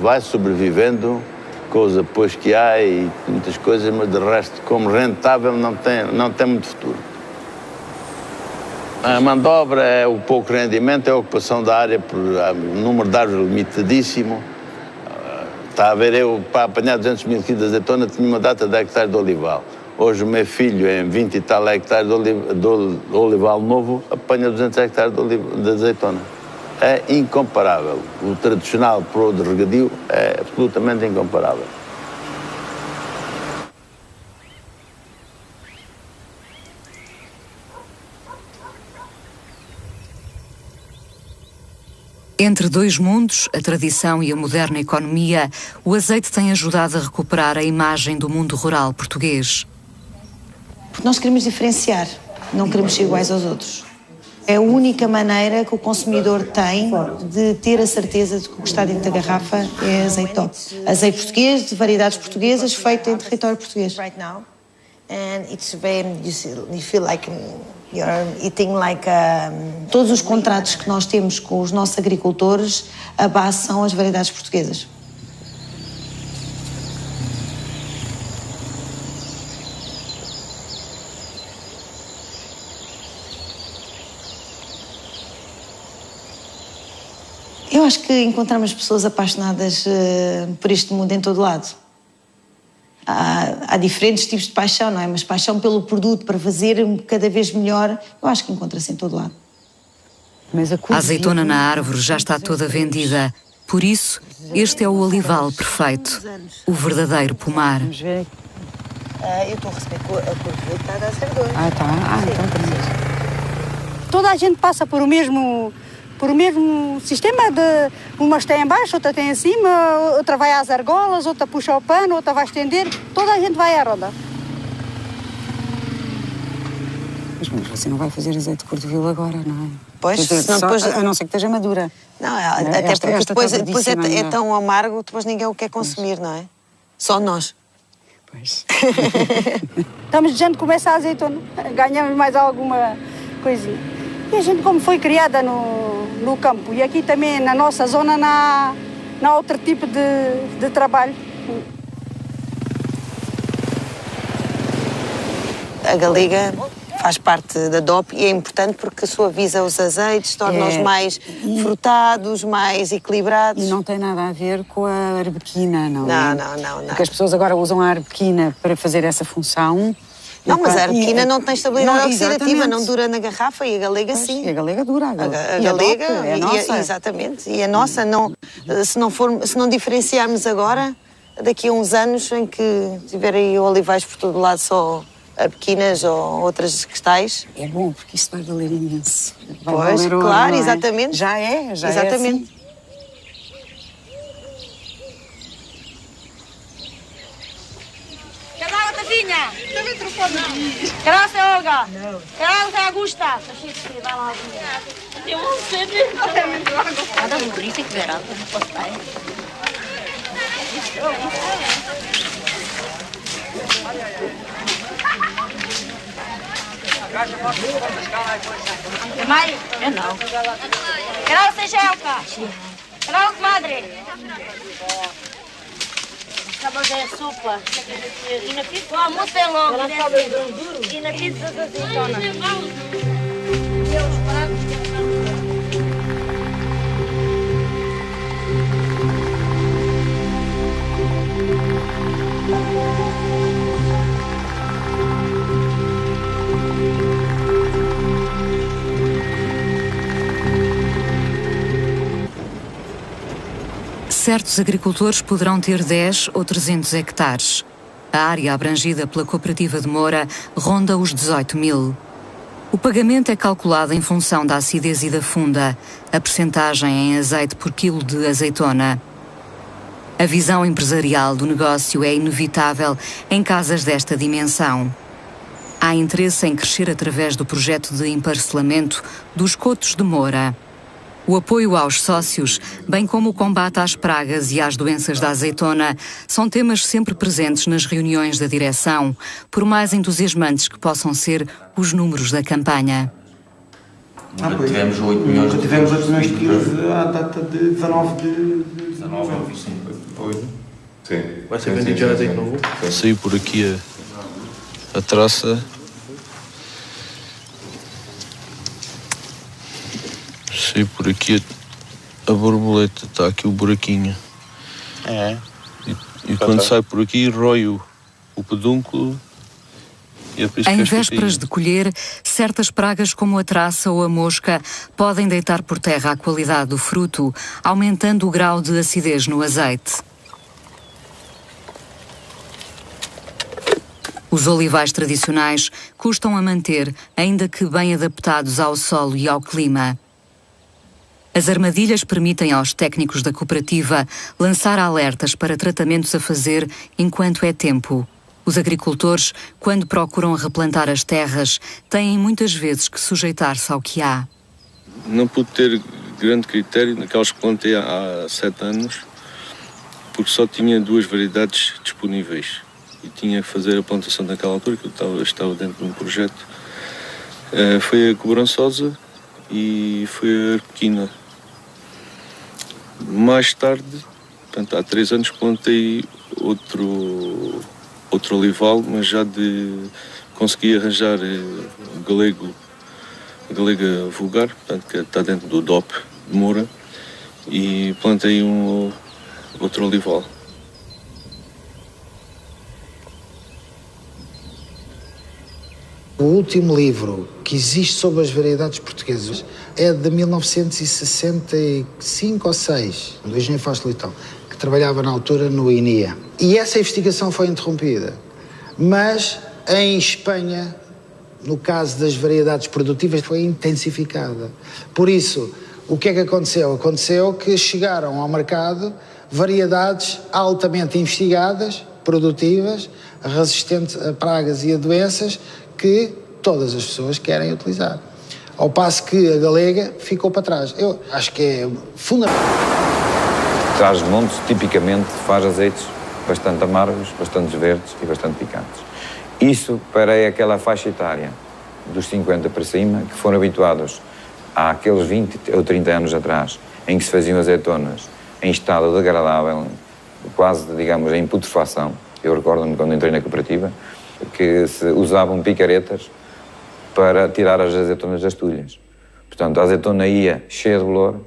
Speaker 10: vai sobrevivendo com os apoios que há e muitas coisas, mas de resto, como rentável, não tem muito futuro. A mão de obra é o pouco rendimento, é a ocupação da área por número de árvores limitadíssimo. Está a ver, eu para apanhar 200 mil quilos de azeitona tinha uma data de hectares de olival. Hoje o meu filho, em 20 e tal hectares de olival novo, apanha 200 hectares de azeitona. É incomparável. O tradicional pro de regadio é absolutamente incomparável.
Speaker 1: Entre dois mundos, a tradição e a moderna economia, o azeite tem ajudado a recuperar a imagem do mundo rural português.
Speaker 9: Porque nós queremos diferenciar, não queremos ser iguais aos outros. É a única maneira que o consumidor tem de ter a certeza de que o que está dentro da garrafa é azeite top. Azeite português, de variedades portuguesas, feito em território português. Todos os contratos que nós temos com os nossos agricultores, a base são as variedades portuguesas. Eu acho que encontramos pessoas apaixonadas por este mundo em todo lado. Há diferentes tipos de paixão, não é? Mas paixão pelo produto, para fazer cada vez melhor, eu acho que encontra-se em todo lado.
Speaker 1: A azeitona na árvore já está toda vendida. Por isso, este é o olival perfeito, o verdadeiro pomar.
Speaker 11: Vamos ver.
Speaker 6: Eu estou a receber a cor que está a dar certo.
Speaker 11: Então pronto. Toda a gente passa por o mesmo sistema de umas tem em baixo, outra tem em cima, outra vai às argolas, outra puxa o pano, outra vai estender, toda a gente vai à roda.
Speaker 12: Mas você não vai fazer azeite de cordovil agora, não é?
Speaker 6: Pois,
Speaker 12: senão depois... A não ser que esteja madura.
Speaker 6: Não, até porque depois é tão amargo, depois ninguém o quer consumir, não é? Só nós.
Speaker 12: Pois.
Speaker 11: Estamos de gente começa a azeitona, ganhamos mais alguma coisinha. E a gente, como foi criada no campo, e aqui também na nossa zona não há outro tipo de trabalho.
Speaker 6: A galega faz parte da DOP e é importante porque suaviza os azeites, torna-os mais frutados, mais equilibrados.
Speaker 12: E não tem nada a ver com a arbequina, não é?
Speaker 6: Não.
Speaker 12: Porque as pessoas agora usam a arbequina para fazer essa função.
Speaker 6: Não, mas a arbequina não tem estabilidade oxidativa, não dura na garrafa e a galega sim.
Speaker 12: E a galega dura.
Speaker 6: A galega
Speaker 12: é a nossa.
Speaker 6: Exatamente. E a nossa, se não diferenciarmos agora, daqui a uns anos em que tiver aí olivais por todo lado só arbequinas ou outras cristais.
Speaker 12: É bom, porque isso vai valer imenso.
Speaker 6: Pois, claro, exatamente.
Speaker 12: Já é
Speaker 6: exatamente.
Speaker 12: Assim.
Speaker 11: Tafinha! Quer se Olga? Não. Quer se Augusta? Vai lá. Eu não sei. Cada burrita que verá, não posso estar. É mais? Eu não. Quer se Gelka? Quer se Madre? Acabou de sopa. E na pizza, o almoço é longo. E na pizza da azeitona.
Speaker 1: Certos agricultores poderão ter 10 ou 300 hectares. A área abrangida pela Cooperativa de Moura ronda os 18.000. O pagamento é calculado em função da acidez e da funda, a percentagem em azeite por quilo de azeitona. A visão empresarial do negócio é inevitável em casas desta dimensão. Há interesse em crescer através do projeto de emparcelamento dos Cotos de Moura. O apoio aos sócios, bem como o combate às pragas e às doenças da azeitona, são temas sempre presentes nas reuniões da direção, por mais entusiasmantes que possam ser os números da campanha.
Speaker 3: Pois. Tivemos 8 milhões de quilos à data de 19 de... 19, sim.
Speaker 5: Sim. Vai ser vendido já azeite novo? Saiu por aqui a traça. Saiu por aqui a borboleta, está aqui o buraquinho.
Speaker 21: É.
Speaker 5: E quando sai por aqui, rói o pedúnculo. E é por isso
Speaker 1: em
Speaker 5: que
Speaker 1: vésperas de colher, certas pragas como a traça ou a mosca podem deitar por terra a qualidade do fruto, aumentando o grau de acidez no azeite. Os olivais tradicionais custam a manter, ainda que bem adaptados ao solo e ao clima. As armadilhas permitem aos técnicos da cooperativa lançar alertas para tratamentos a fazer enquanto é tempo. Os agricultores, quando procuram replantar as terras, têm muitas vezes que sujeitar-se ao que há.
Speaker 5: Não pude ter grande critério naquelas que plantei há 7 anos, porque só tinha 2 variedades disponíveis. E tinha que fazer a plantação naquela altura, que eu estava dentro de um projeto. Foi a cobrançosa e foi a arbequina. Mais tarde, portanto, há 3 anos, plantei outro olival, mas já consegui arranjar galega vulgar, portanto, que está dentro do DOP de Moura, e plantei outro olival.
Speaker 16: último livro que existe sobre as variedades portuguesas é de 1965 ou 6, do engenheiro Fausto Leitão, que trabalhava na altura no INIA. E essa investigação foi interrompida. Mas em Espanha, no caso das variedades produtivas, foi intensificada. Por isso, o que é que aconteceu? Aconteceu que chegaram ao mercado variedades altamente investigadas, produtivas, resistentes a pragas e a doenças, que todas as pessoas querem utilizar. Ao passo que a galega ficou para trás. Eu acho que é fundamental.
Speaker 13: Trás-os-Montes, tipicamente, faz azeites bastante amargos, bastante verdes e bastante picantes. Isso para aquela faixa etária dos 50 para cima, que foram habituados há aqueles 20 ou 30 anos atrás, em que se faziam azeitonas em estado degradável, quase, digamos, em putrefação. Eu recordo-me quando entrei na cooperativa, que se usavam picaretas para tirar as azeitonas das tulhas. Portanto, a azeitona ia cheia de bolor,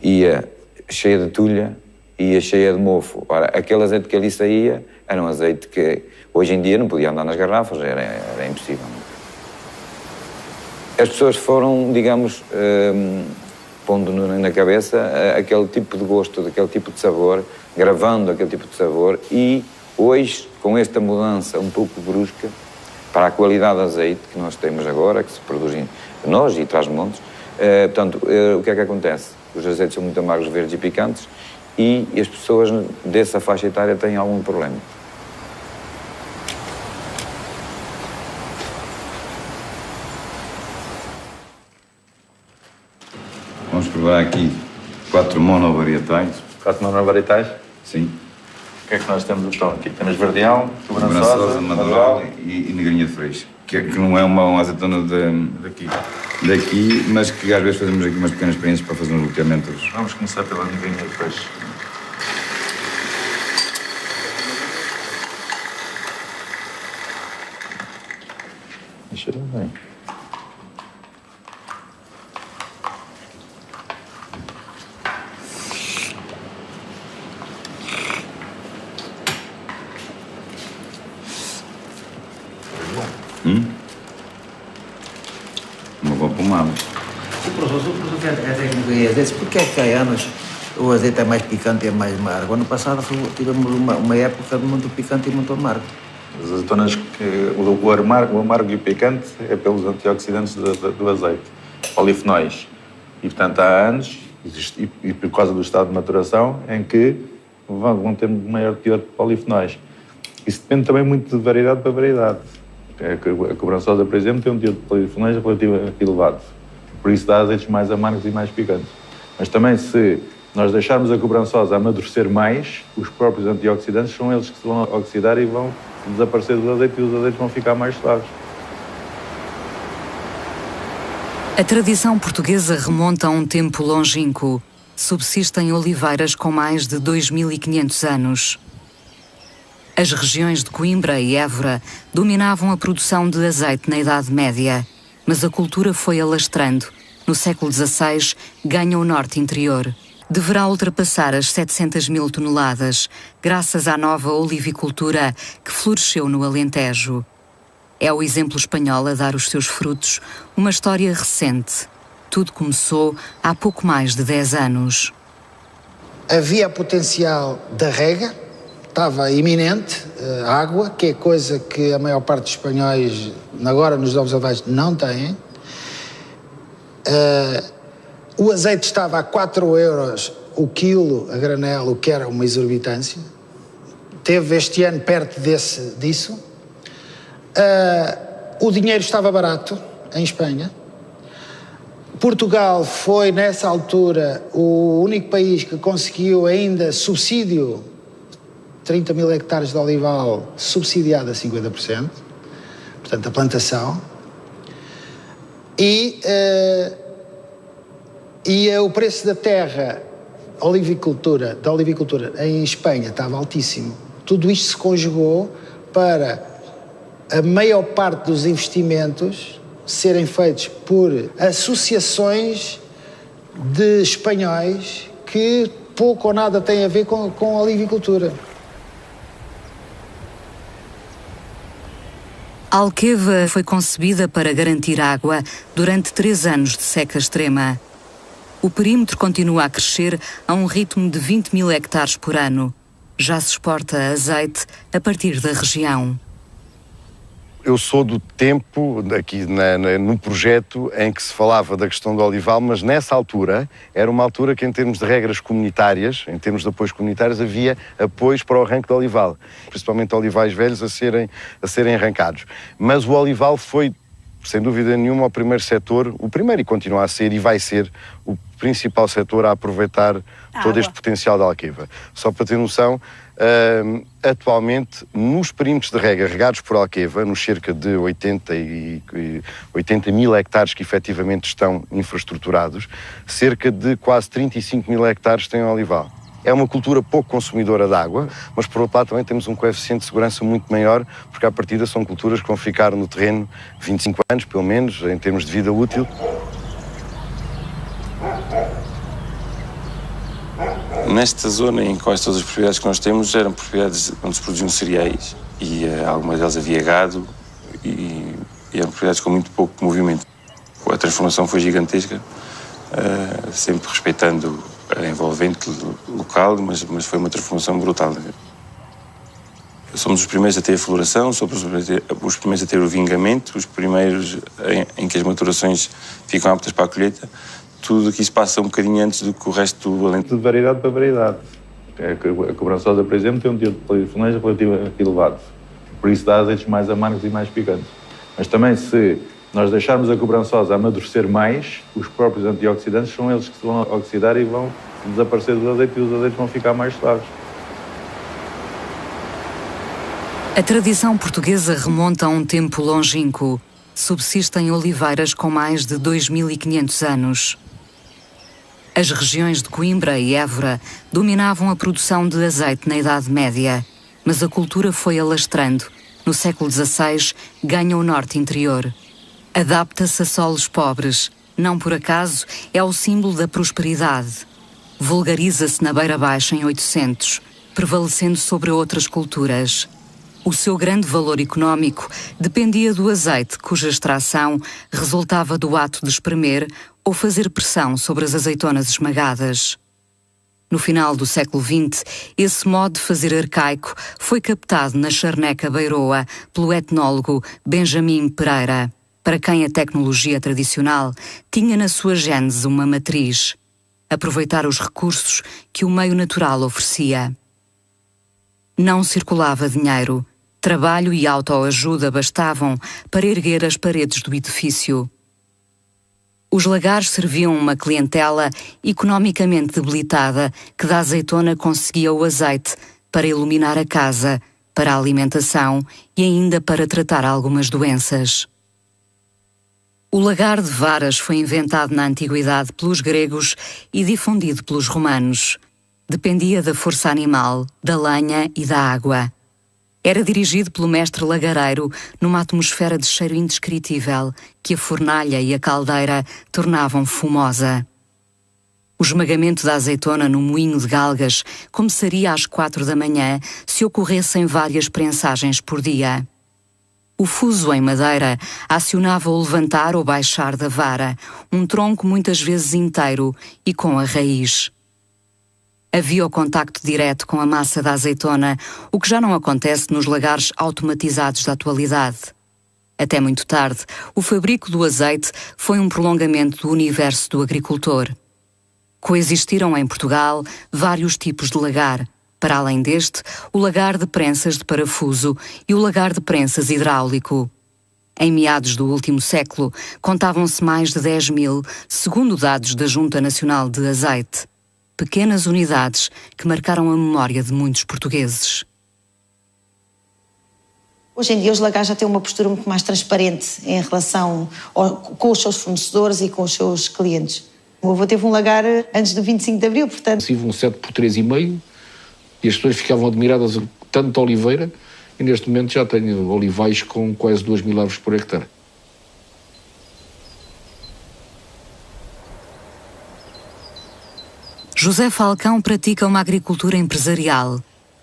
Speaker 13: ia cheia de tulha, ia cheia de mofo. Ora, aquele azeite que ali saía era um azeite que hoje em dia não podia andar nas garrafas, era impossível. As pessoas foram, digamos, pondo na cabeça aquele tipo de gosto, aquele tipo de sabor, gravando aquele tipo de sabor, e hoje, com esta mudança um pouco brusca para a qualidade de azeite que nós temos agora, que se produz em nós e Trás-os-Montes, portanto, o que é que acontece? Os azeites são muito amargos, verdes e picantes, e as pessoas dessa faixa etária têm algum problema.
Speaker 14: Vamos provar aqui 4 monovarietais.
Speaker 15: 4 monovarietais?
Speaker 14: Sim.
Speaker 15: O que é que nós temos então aqui? Temos verdeal,
Speaker 14: sobrançosa, madural e negrinha de freixo. Que não é uma azeitona daqui, mas que às vezes fazemos aqui umas pequenas experiências para fazer uns loteamentos.
Speaker 15: Vamos começar pela negrinha de freixo. Cheira bem.
Speaker 14: Uma boa pomada.
Speaker 21: O professor é técnico em azeites. Por que é que há anos o azeite é mais picante e é mais amargo? Ano passado tivemos uma época de muito picante e muito amargo.
Speaker 15: As azeitonas, o amargo e o picante é pelos antioxidantes do azeite, polifenóis. E, portanto, há anos, e por causa do estado de maturação, em que vão ter maior teor de polifenóis. Isso depende também muito de variedade para variedade. A cobrançosa, por exemplo, tem um teor de polifenóis relativamente elevado. Por isso dá azeites mais amargos e mais picantes. Mas também, se nós deixarmos a cobrançosa amadurecer mais, os próprios antioxidantes são eles que se vão oxidar e vão desaparecer do azeite e os azeites vão ficar mais suaves.
Speaker 1: A tradição portuguesa remonta a um tempo longínquo. Subsistem oliveiras com mais de 2.500 anos. As regiões de Coimbra e Évora dominavam a produção de azeite na Idade Média, mas a cultura foi alastrando. No século XVI, ganha o norte interior. Deverá ultrapassar as 700.000 toneladas, graças à nova olivicultura que floresceu no Alentejo. É o exemplo espanhol a dar os seus frutos, uma história recente. Tudo começou há pouco mais de 10 anos.
Speaker 16: Havia potencial da rega, estava iminente, água, que é coisa que a maior parte dos espanhóis, agora nos Novos Olivais, não têm. O azeite estava a 4 euros o quilo a granel, o que era uma exorbitância. Teve este ano perto disso. O dinheiro estava barato em Espanha. Portugal foi, nessa altura, o único país que conseguiu ainda subsídio, 30.000 hectares de olival subsidiado a 50%, portanto, a plantação. E o preço da terra, da olivicultura em Espanha estava altíssimo. Tudo isto se conjugou para a maior parte dos investimentos serem feitos por associações de espanhóis que pouco ou nada têm a ver com a olivicultura.
Speaker 1: A Alqueva foi concebida para garantir água durante 3 anos de seca extrema. O perímetro continua a crescer a um ritmo de 20 mil hectares por ano. Já se exporta azeite a partir da região.
Speaker 17: Eu sou do tempo, aqui no projeto, em que se falava da questão do olival, mas nessa altura, era uma altura que em termos de regras comunitárias, em termos de apoios comunitários, havia apoios para o arranque de olival, principalmente olivais velhos a serem arrancados. Mas o olival foi, sem dúvida nenhuma, o primeiro setor, o primeiro e continua a ser e vai ser o principal setor a aproveitar todo este potencial da Alqueva. Só para ter noção, atualmente, nos perímetros de rega regados por Alqueva, nos cerca de 80 mil hectares que efetivamente estão infraestruturados, cerca de quase 35 mil hectares têm olival. É uma cultura pouco consumidora de água, mas por outro lado também temos um coeficiente de segurança muito maior, porque à partida são culturas que vão ficar no terreno 25 anos, pelo menos, em termos de vida útil.
Speaker 4: Nesta zona, em quase todas as propriedades que nós temos, eram propriedades onde se produziam cereais e algumas delas havia gado e eram propriedades com muito pouco movimento. A transformação foi gigantesca, sempre respeitando a envolvente local, mas foi uma transformação brutal. Somos os primeiros a ter a floração, somos os primeiros a ter o vingamento, os primeiros em que as maturações ficam aptas para a colheita. Tudo aqui se passa um bocadinho antes do que o resto do Alentejo.
Speaker 15: De variedade para variedade. A cobrançosa, por exemplo, tem um teor de polifenóis relativamente elevado. Por isso dá azeites mais amargos e mais picantes. Mas também, se nós deixarmos a cobrançosa amadurecer mais, os próprios antioxidantes são eles que se vão oxidar e vão desaparecer do azeite e os azeites vão ficar mais suaves.
Speaker 1: A tradição portuguesa remonta a um tempo longínquo. Subsistem oliveiras com mais de 2.500 anos. As regiões de Coimbra e Évora dominavam a produção de azeite na Idade Média, mas a cultura foi alastrando. No século XVI, ganha o norte interior. Adapta-se a solos pobres. Não por acaso, é o símbolo da prosperidade. Vulgariza-se na Beira Baixa em 800, prevalecendo sobre outras culturas. O seu grande valor económico dependia do azeite, cuja extração resultava do ato de espremer ou fazer pressão sobre as azeitonas esmagadas. No final do século XX, esse modo de fazer arcaico foi captado na charneca beiroa pelo etnólogo Benjamin Pereira, para quem a tecnologia tradicional tinha na sua gênese uma matriz: aproveitar os recursos que o meio natural oferecia. Não circulava dinheiro. Trabalho e autoajuda bastavam para erguer as paredes do edifício. Os lagares serviam uma clientela economicamente debilitada que da azeitona conseguia o azeite para iluminar a casa, para a alimentação e ainda para tratar algumas doenças. O lagar de varas foi inventado na antiguidade pelos gregos e difundido pelos romanos. Dependia da força animal, da lenha e da água. Era dirigido pelo mestre lagareiro numa atmosfera de cheiro indescritível que a fornalha e a caldeira tornavam fumosa. O esmagamento da azeitona no moinho de galgas começaria às 4 da manhã se ocorressem várias prensagens por dia. O fuso em madeira acionava o levantar ou baixar da vara, um tronco muitas vezes inteiro e com a raiz. Havia o contacto direto com a massa da azeitona, o que já não acontece nos lagares automatizados da atualidade. Até muito tarde, o fabrico do azeite foi um prolongamento do universo do agricultor. Coexistiram em Portugal vários tipos de lagar, para além deste, o lagar de prensas de parafuso e o lagar de prensas hidráulico. Em meados do último século, contavam-se mais de 10 mil, segundo dados da Junta Nacional de Azeite. Pequenas unidades que marcaram a memória de muitos portugueses.
Speaker 9: Hoje em dia os lagares já têm uma postura muito mais transparente em relação com os seus fornecedores e com os seus clientes. O meu avô teve um lagar antes do 25 de Abril, portanto...
Speaker 18: Tive um 7 por 3,5 e as pessoas ficavam admiradas tanto da oliveira e neste momento já tenho olivais com quase 2.000 árvores por hectare.
Speaker 1: José Falcão pratica uma agricultura empresarial.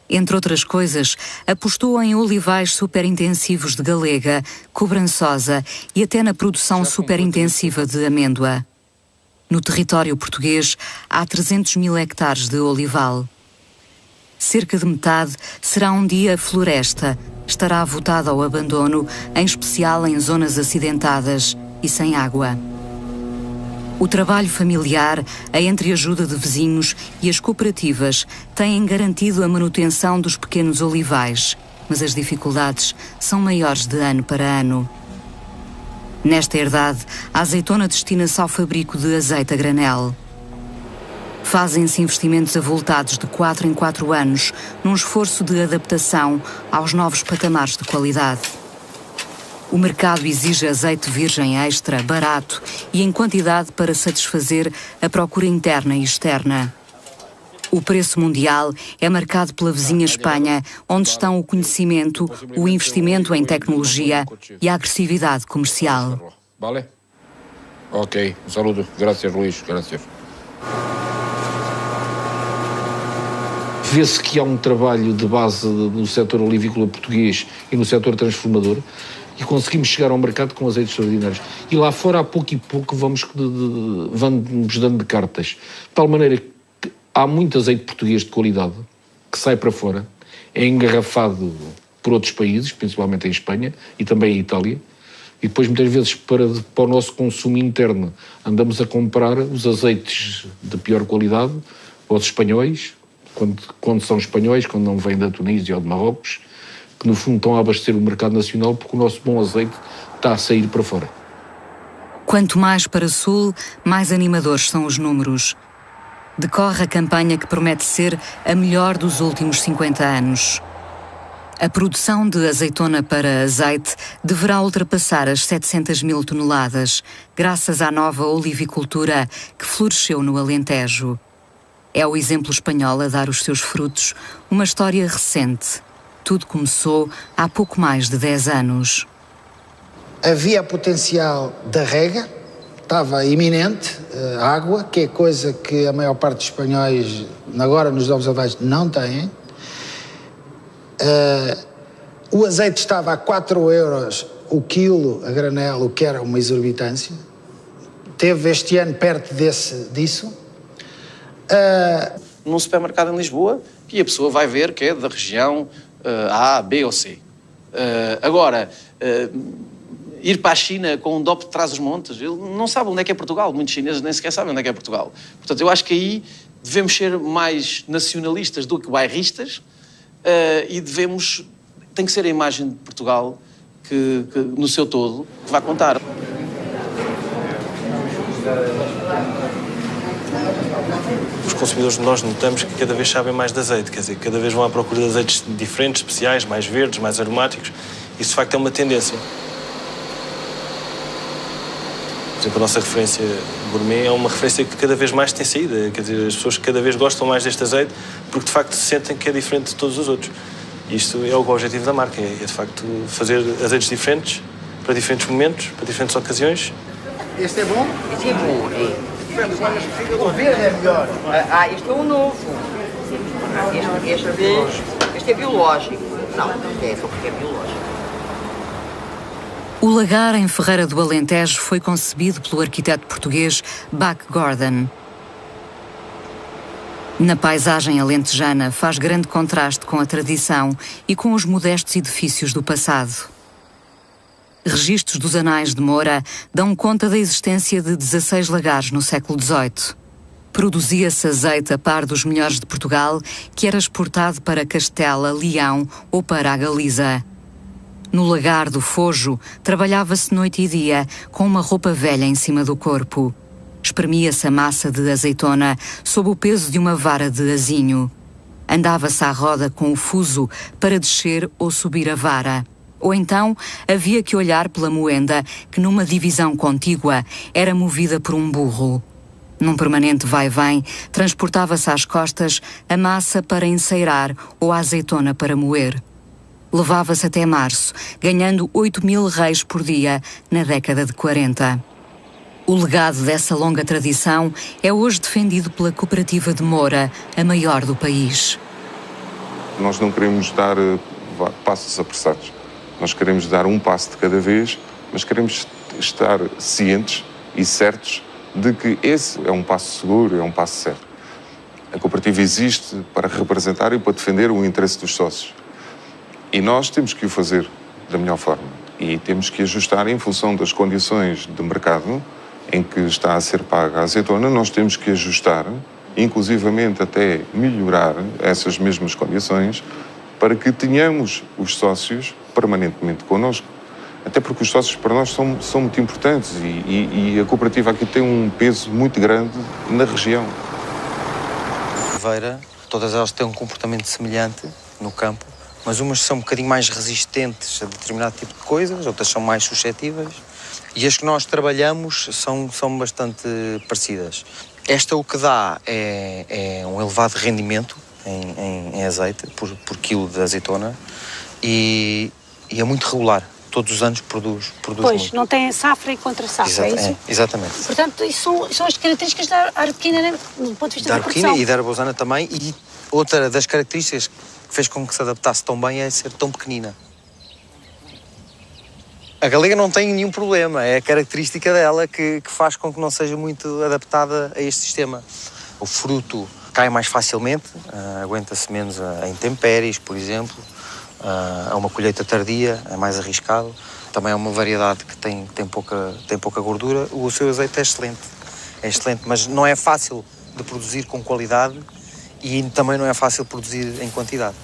Speaker 1: Entre outras coisas, apostou em olivais superintensivos de galega, cobrançosa e até na produção superintensiva de amêndoa. No território português, há 300 mil hectares de olival. Cerca de metade será um dia floresta, estará votada ao abandono, em especial em zonas acidentadas e sem água. O trabalho familiar, a entreajuda de vizinhos e as cooperativas têm garantido a manutenção dos pequenos olivais, mas as dificuldades são maiores de ano para ano. Nesta herdade, a azeitona destina-se ao fabrico de azeite a granel. Fazem-se investimentos avultados de 4 em 4 anos, num esforço de adaptação aos novos patamares de qualidade. O mercado exige azeite virgem extra, barato e em quantidade para satisfazer a procura interna e externa. O preço mundial é marcado pela vizinha Espanha, onde estão o conhecimento, o investimento em tecnologia e a agressividade comercial.
Speaker 18: Vale? Ok, um saludo. Graças, Luís. Graças. Vê-se que há um trabalho de base no setor olivícola português e no setor transformador, e conseguimos chegar ao mercado com azeites extraordinários. E lá fora, a pouco e pouco, vamos dando de cartas. De tal maneira que há muito azeite português de qualidade que sai para fora, é engarrafado por outros países, principalmente em Espanha e também em Itália, e depois muitas vezes para o nosso consumo interno andamos a comprar os azeites de pior qualidade aos espanhóis, quando são espanhóis, quando não vêm da Tunísia ou de Marrocos, que no fundo estão a abastecer o mercado nacional porque o nosso bom azeite está a sair para fora.
Speaker 1: Quanto mais para sul, mais animadores são os números. Decorre a campanha que promete ser a melhor dos últimos 50 anos. A produção de azeitona para azeite deverá ultrapassar as 700 mil toneladas, graças à nova olivicultura que floresceu no Alentejo. É o exemplo espanhol a dar os seus frutos, uma história recente. Tudo começou há pouco mais de 10 anos.
Speaker 19: Havia potencial da rega, estava iminente a água, que é coisa que a maior parte dos espanhóis, agora nos novos olivais, não têm. O azeite estava a 4 euros o quilo a granel, o que era uma exorbitância. Teve este ano perto disso.
Speaker 2: Num supermercado em Lisboa, e a pessoa vai ver que é da região A, B ou C. Agora, ir para a China com um DOP de Trás-os-Montes, ele não sabe onde é que é Portugal. Muitos chineses nem sequer sabem onde é que é Portugal. Portanto, eu acho que aí devemos ser mais nacionalistas do que bairristas e tem que ser a imagem de Portugal que no seu todo, que vai contar.
Speaker 5: Os consumidores, nós notamos que cada vez sabem mais de azeite, quer dizer, cada vez vão à procura de azeites diferentes, especiais, mais verdes, mais aromáticos. Isso, de facto, é uma tendência. Por exemplo, a nossa referência gourmet é uma referência que cada vez mais tem saída. Quer dizer, as pessoas cada vez gostam mais deste azeite porque, de facto, sentem que é diferente de todos os outros. E isto é o objetivo da marca, é, de facto, fazer azeites diferentes para diferentes momentos, para diferentes ocasiões.
Speaker 19: Este é bom?
Speaker 20: Este é bom, é. O verde é melhor. Este é o novo. Este é biológico. Não, é só porque é biológico.
Speaker 1: O lagar em Ferreira do Alentejo foi concebido pelo arquiteto português Bach Gordon. Na paisagem alentejana faz grande contraste com a tradição e com os modestos edifícios do passado. Registros dos Anais de Moura dão conta da existência de 16 lagares no século XVIII. Produzia-se azeite a par dos melhores de Portugal, que era exportado para Castela, Leão ou para a Galiza. No lagar do Fojo, trabalhava-se noite e dia, com uma roupa velha em cima do corpo. Espremia-se a massa de azeitona sob o peso de uma vara de azinho. Andava-se à roda com o fuso para descer ou subir a vara. Ou então havia que olhar pela moenda, que numa divisão contígua era movida por um burro. Num permanente vai-vem, transportava-se às costas a massa para enceirar ou a azeitona para moer. Levava-se até março, ganhando 8.000 reis por dia na década de 40. O legado dessa longa tradição é hoje defendido pela Cooperativa de Moura, a maior do país.
Speaker 7: nós não queremos dar passos apressados. Nós queremos dar um passo de cada vez, mas queremos estar cientes e certos de que esse é um passo seguro, é um passo certo. A cooperativa existe para representar e para defender o interesse dos sócios. E nós temos que o fazer da melhor forma. E temos que ajustar em função das condições de mercado em que está a ser paga a azeitona, nós temos que ajustar, inclusivamente até melhorar essas mesmas condições, para que tenhamos os sócios permanentemente connosco. Até porque os sócios para nós são muito importantes e a cooperativa aqui tem um peso muito grande na região.
Speaker 3: Oliveira, todas elas têm um comportamento semelhante no campo, mas umas são um bocadinho mais resistentes a determinado tipo de coisas, outras são mais suscetíveis, e as que nós trabalhamos são bastante parecidas. Esta o que dá é um elevado rendimento em azeite por quilo de azeitona e é muito regular. Todos os anos produz
Speaker 11: Pois,
Speaker 3: muito.
Speaker 11: não tem safra e contra-safra, é isso?
Speaker 3: Exatamente.
Speaker 11: Portanto, isso são as características da arbequina, do ponto de vista da produção.
Speaker 3: Da arbequina e da arbosana também. E outra das características que fez com que se adaptasse tão bem é ser tão pequenina. A galega não tem nenhum problema, é a característica dela que faz com que não seja muito adaptada a este sistema. O fruto cai mais facilmente, aguenta-se menos a intempéries, por exemplo. É uma colheita tardia, é mais arriscado. Também é uma variedade que tem pouca gordura. O seu azeite é excelente, mas não é fácil de produzir com qualidade e também não é fácil produzir em quantidade.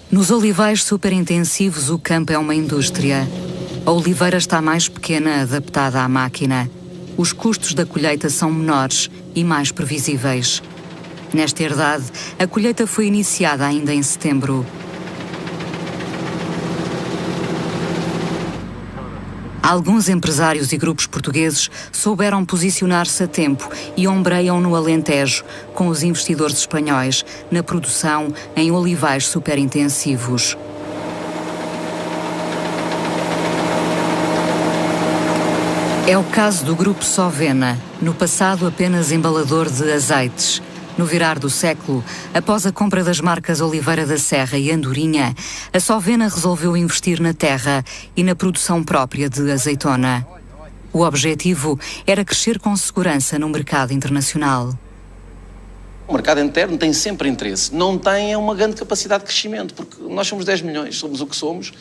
Speaker 1: Nos olivais superintensivos, o campo é uma indústria. A oliveira está mais pequena, adaptada à máquina. Os custos da colheita são menores e mais previsíveis. Nesta herdade, a colheita foi iniciada ainda em setembro. Alguns empresários e grupos portugueses souberam posicionar-se a tempo e ombreiam no Alentejo com os investidores espanhóis na produção em olivais superintensivos. É o caso do Grupo Sovena, no passado apenas embalador de azeites. No virar do século, após a compra das marcas Oliveira da Serra e Andorinha, a Sovena resolveu investir na terra e na produção própria de azeitona. O objetivo era crescer com segurança no mercado internacional.
Speaker 2: O mercado interno tem sempre interesse, não tem uma grande capacidade de crescimento, porque nós somos 10 milhões, somos o que somos.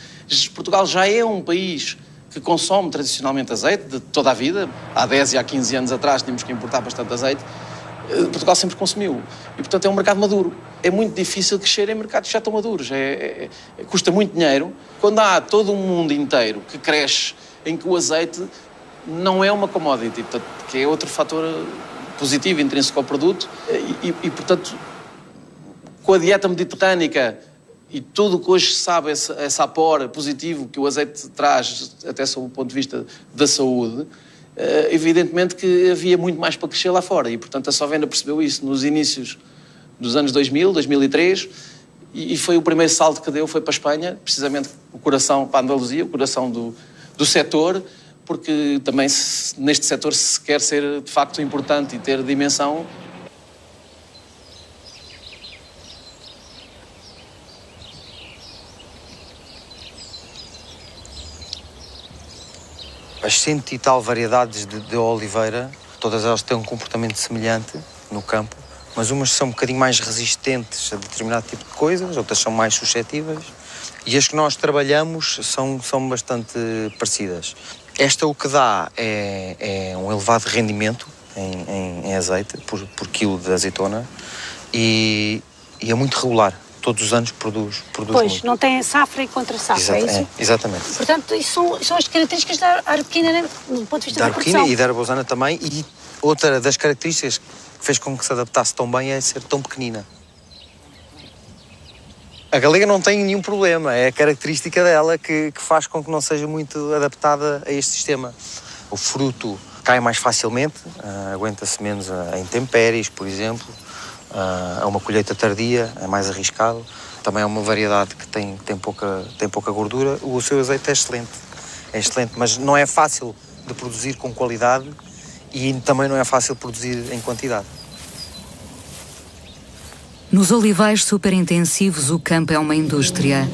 Speaker 2: Portugal já é um país que consome tradicionalmente azeite de toda a vida. Há 10 e há 15 anos atrás tínhamos que importar bastante azeite. Portugal sempre consumiu e, portanto, é um mercado maduro. É muito difícil crescer em mercados que já estão maduros. Custa muito dinheiro. Quando há todo um mundo inteiro que cresce, em que o azeite não é uma commodity, portanto, que é outro fator positivo, intrínseco ao produto, e portanto, com a dieta mediterrânica e tudo o que hoje se sabe, esse apor positivo que o azeite traz, até sob o ponto de vista da saúde, evidentemente que havia muito mais para crescer lá fora e, portanto, a Sovena percebeu isso nos inícios dos anos 2000, 2003, e foi o primeiro salto que deu, foi para a Espanha, precisamente o coração, para a Andaluzia, o coração do setor, porque também neste setor se quer ser de facto importante e ter dimensão.
Speaker 3: As 100 e tal variedades de oliveira, todas elas têm um comportamento semelhante no campo, mas umas são um bocadinho mais resistentes a determinado tipo de coisas, outras são mais suscetíveis, e as que nós trabalhamos são bastante parecidas. Esta o que dá é um elevado rendimento em azeite por quilo de azeitona e é muito regular. Todos os anos produz
Speaker 11: Pois,
Speaker 3: muito.
Speaker 11: não tem safra e contra-safra, é isso?
Speaker 3: Exatamente.
Speaker 11: Portanto, isso são as características da arbequina do ponto de vista da produção.
Speaker 3: Da arbequina e da arbosana também. E outra das características que fez com que se adaptasse tão bem é ser tão pequenina. A galega não tem nenhum problema, é a característica dela que faz com que não seja muito adaptada a este sistema. O fruto cai mais facilmente, aguenta-se menos a intempéries, por exemplo. É uma colheita tardia, é mais arriscado. Também é uma variedade que tem pouca gordura. O seu azeite é excelente, mas não é fácil de produzir com qualidade e também não é fácil produzir em quantidade.
Speaker 1: Nos olivais superintensivos, o campo é uma indústria.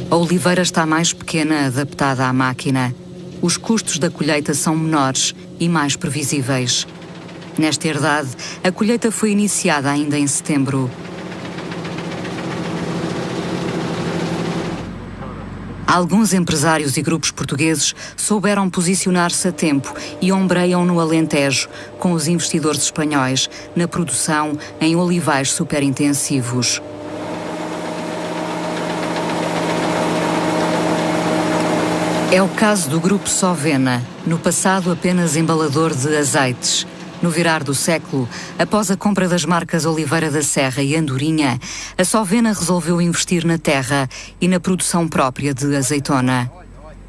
Speaker 1: A oliveira está mais pequena, adaptada à máquina. Os custos da colheita são menores e mais previsíveis. Nesta herdade, a colheita foi iniciada ainda em setembro. Alguns empresários e grupos portugueses souberam posicionar-se a tempo e ombreiam no Alentejo, com os investidores espanhóis, na produção em olivais superintensivos. É o caso do Grupo Sovena, no passado apenas embalador de azeites. No virar do século, após a compra das marcas Oliveira da Serra e Andorinha, a Sovena resolveu investir na terra e na produção própria de azeitona.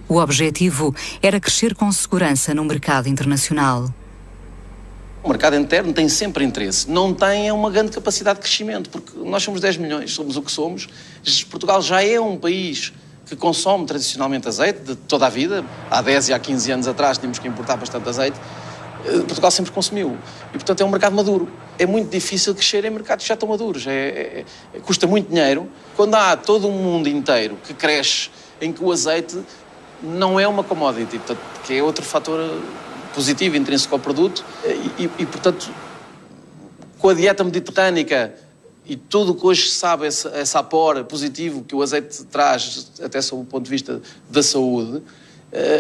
Speaker 1: O objetivo era crescer com segurança no mercado internacional.
Speaker 2: O mercado interno tem sempre interesse, não tem uma grande capacidade de crescimento, porque nós somos 10 milhões, somos o que somos. Portugal já é um país que consome tradicionalmente azeite de toda a vida. Há 10 e há 15 anos atrás tínhamos que importar bastante azeite. Portugal sempre consumiu e, portanto, é um mercado maduro. É muito difícil crescer em mercados que já estão maduros. Custa muito dinheiro. Quando há todo um mundo inteiro que cresce, em que o azeite não é uma commodity, portanto, que é outro fator positivo, intrínseco ao produto, e, portanto, com a dieta mediterrânica e tudo o que hoje se sabe, esse apor positivo que o azeite traz, até sob o ponto de vista da saúde,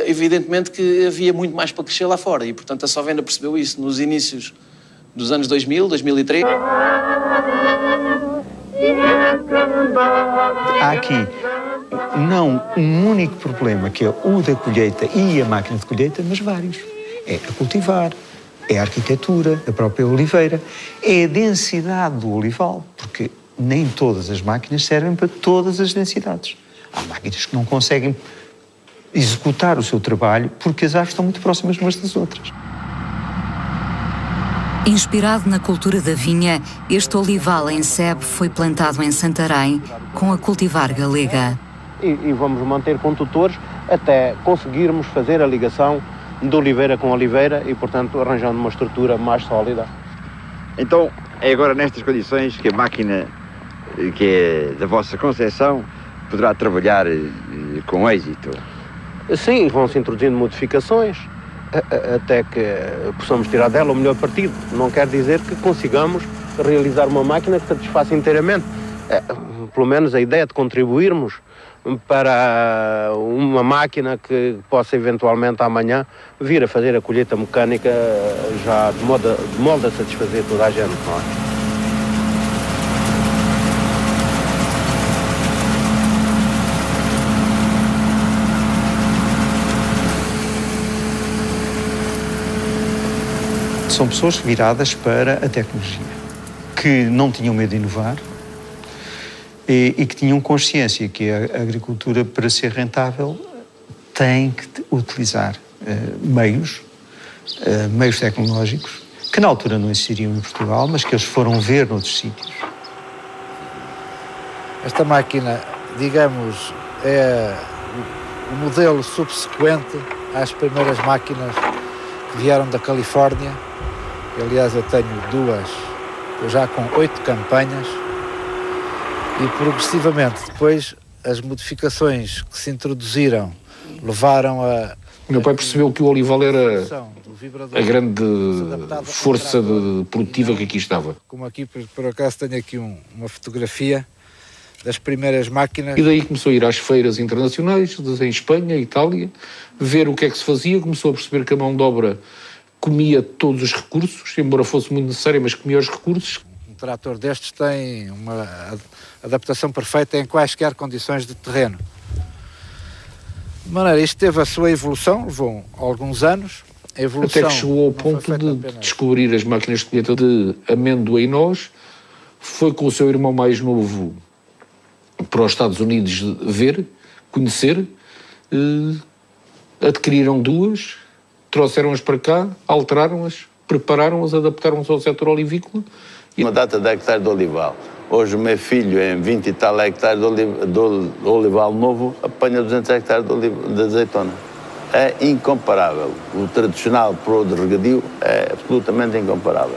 Speaker 2: evidentemente que havia muito mais para crescer lá fora e, portanto, a Sovena percebeu isso nos inícios dos anos 2000, 2003.
Speaker 8: Há aqui não um único problema, que é o da colheita e a máquina de colheita, mas vários. É a cultivar, é a arquitetura da própria oliveira, é a densidade do olival, porque nem todas as máquinas servem para todas as densidades. Há máquinas que não conseguem executar o seu trabalho porque as árvores estão muito próximas umas das outras.
Speaker 1: Inspirado na cultura da vinha, este olival em sebe foi plantado em Santarém, com a cultivar galega.
Speaker 22: E vamos manter com tutores até conseguirmos fazer a ligação de oliveira com oliveira e, portanto, arranjando uma estrutura mais sólida.
Speaker 23: Então, é agora nestas condições que a máquina, que é da vossa concepção, poderá trabalhar com êxito?
Speaker 22: Sim, vão-se introduzindo modificações até que possamos tirar dela o melhor partido. Não quer dizer que consigamos realizar uma máquina que satisfaça inteiramente. Pelo menos a ideia de contribuirmos para uma máquina que possa eventualmente amanhã vir a fazer a colheita mecânica já de modo a satisfazer toda a gente, não é?
Speaker 8: São pessoas viradas para a tecnologia, que não tinham medo de inovar e que tinham consciência que a agricultura, para ser rentável, tem que utilizar meios tecnológicos que na altura não existiriam em Portugal, mas que eles foram ver noutros sítios.
Speaker 16: Esta máquina, digamos, é o modelo subsequente às primeiras máquinas que vieram da Califórnia. Aliás, eu tenho duas, já com 8 campanhas, e progressivamente depois as modificações que se introduziram levaram a...
Speaker 18: O meu pai percebeu que o olival era a grande força produtiva que aqui estava.
Speaker 16: Como aqui, por acaso, tenho aqui uma fotografia das primeiras máquinas.
Speaker 18: E daí começou a ir às feiras internacionais, em Espanha, Itália, ver o que é que se fazia, começou a perceber que a mão de obra comia todos os recursos, embora fosse muito necessária, mas comia os recursos.
Speaker 16: Um trator destes tem uma adaptação perfeita em quaisquer condições de terreno. De maneira, isto teve a sua evolução, levou alguns anos. A evolução
Speaker 18: até que chegou ao ponto de descobrir as máquinas de colheita de amêndoa e noz, foi com o seu irmão mais novo para os Estados Unidos ver, conhecer, adquiriram duas, trouxeram-as para cá, alteraram-as, prepararam-as, adaptaram-as ao setor olivícola.
Speaker 10: Uma data de hectare de olival. Hoje o meu filho, em 20 e tal hectares de olival novo, apanha 200 hectares de azeitona. É incomparável. O tradicional pro de regadio é absolutamente incomparável.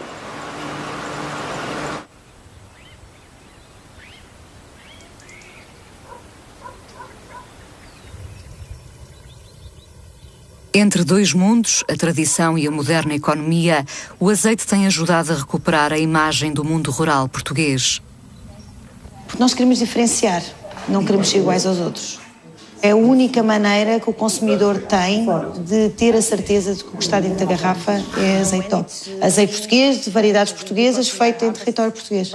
Speaker 1: Entre dois mundos, a tradição e a moderna economia, o azeite tem ajudado a recuperar a imagem do mundo rural português.
Speaker 9: Porque nós queremos diferenciar, não queremos ser iguais aos outros. É a única maneira que o consumidor tem de ter a certeza de que o que está dentro da garrafa é azeite top. Azeite português, de variedades portuguesas, feito em território português.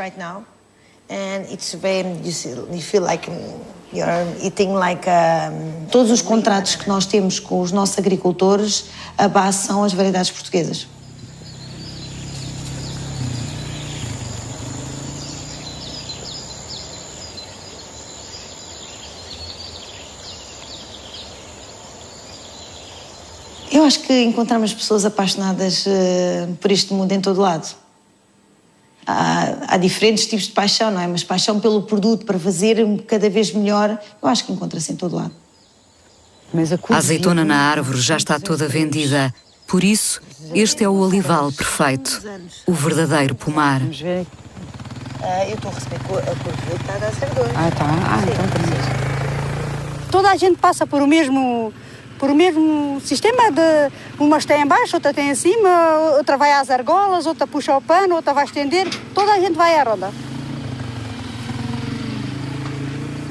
Speaker 9: Todos os contratos que nós temos com os nossos agricultores, a base são as variedades portuguesas. Eu acho que encontramos pessoas apaixonadas por este mundo em todo lado. Há diferentes tipos de paixão, não é? Mas paixão pelo produto, para fazer cada vez melhor, eu acho que encontra-se em todo lado.
Speaker 1: A azeitona na árvore já está toda vendida. Por isso, este é o olival perfeito, o verdadeiro pomar.
Speaker 9: Vamos ver. Eu estou a receber a cor que está a dar certo.
Speaker 11: Então toda a gente passa por o mesmo sistema de umas têm em baixo, outra tem em cima, outra vai às argolas, outra puxa o pano, outra vai estender, toda a gente vai à roda.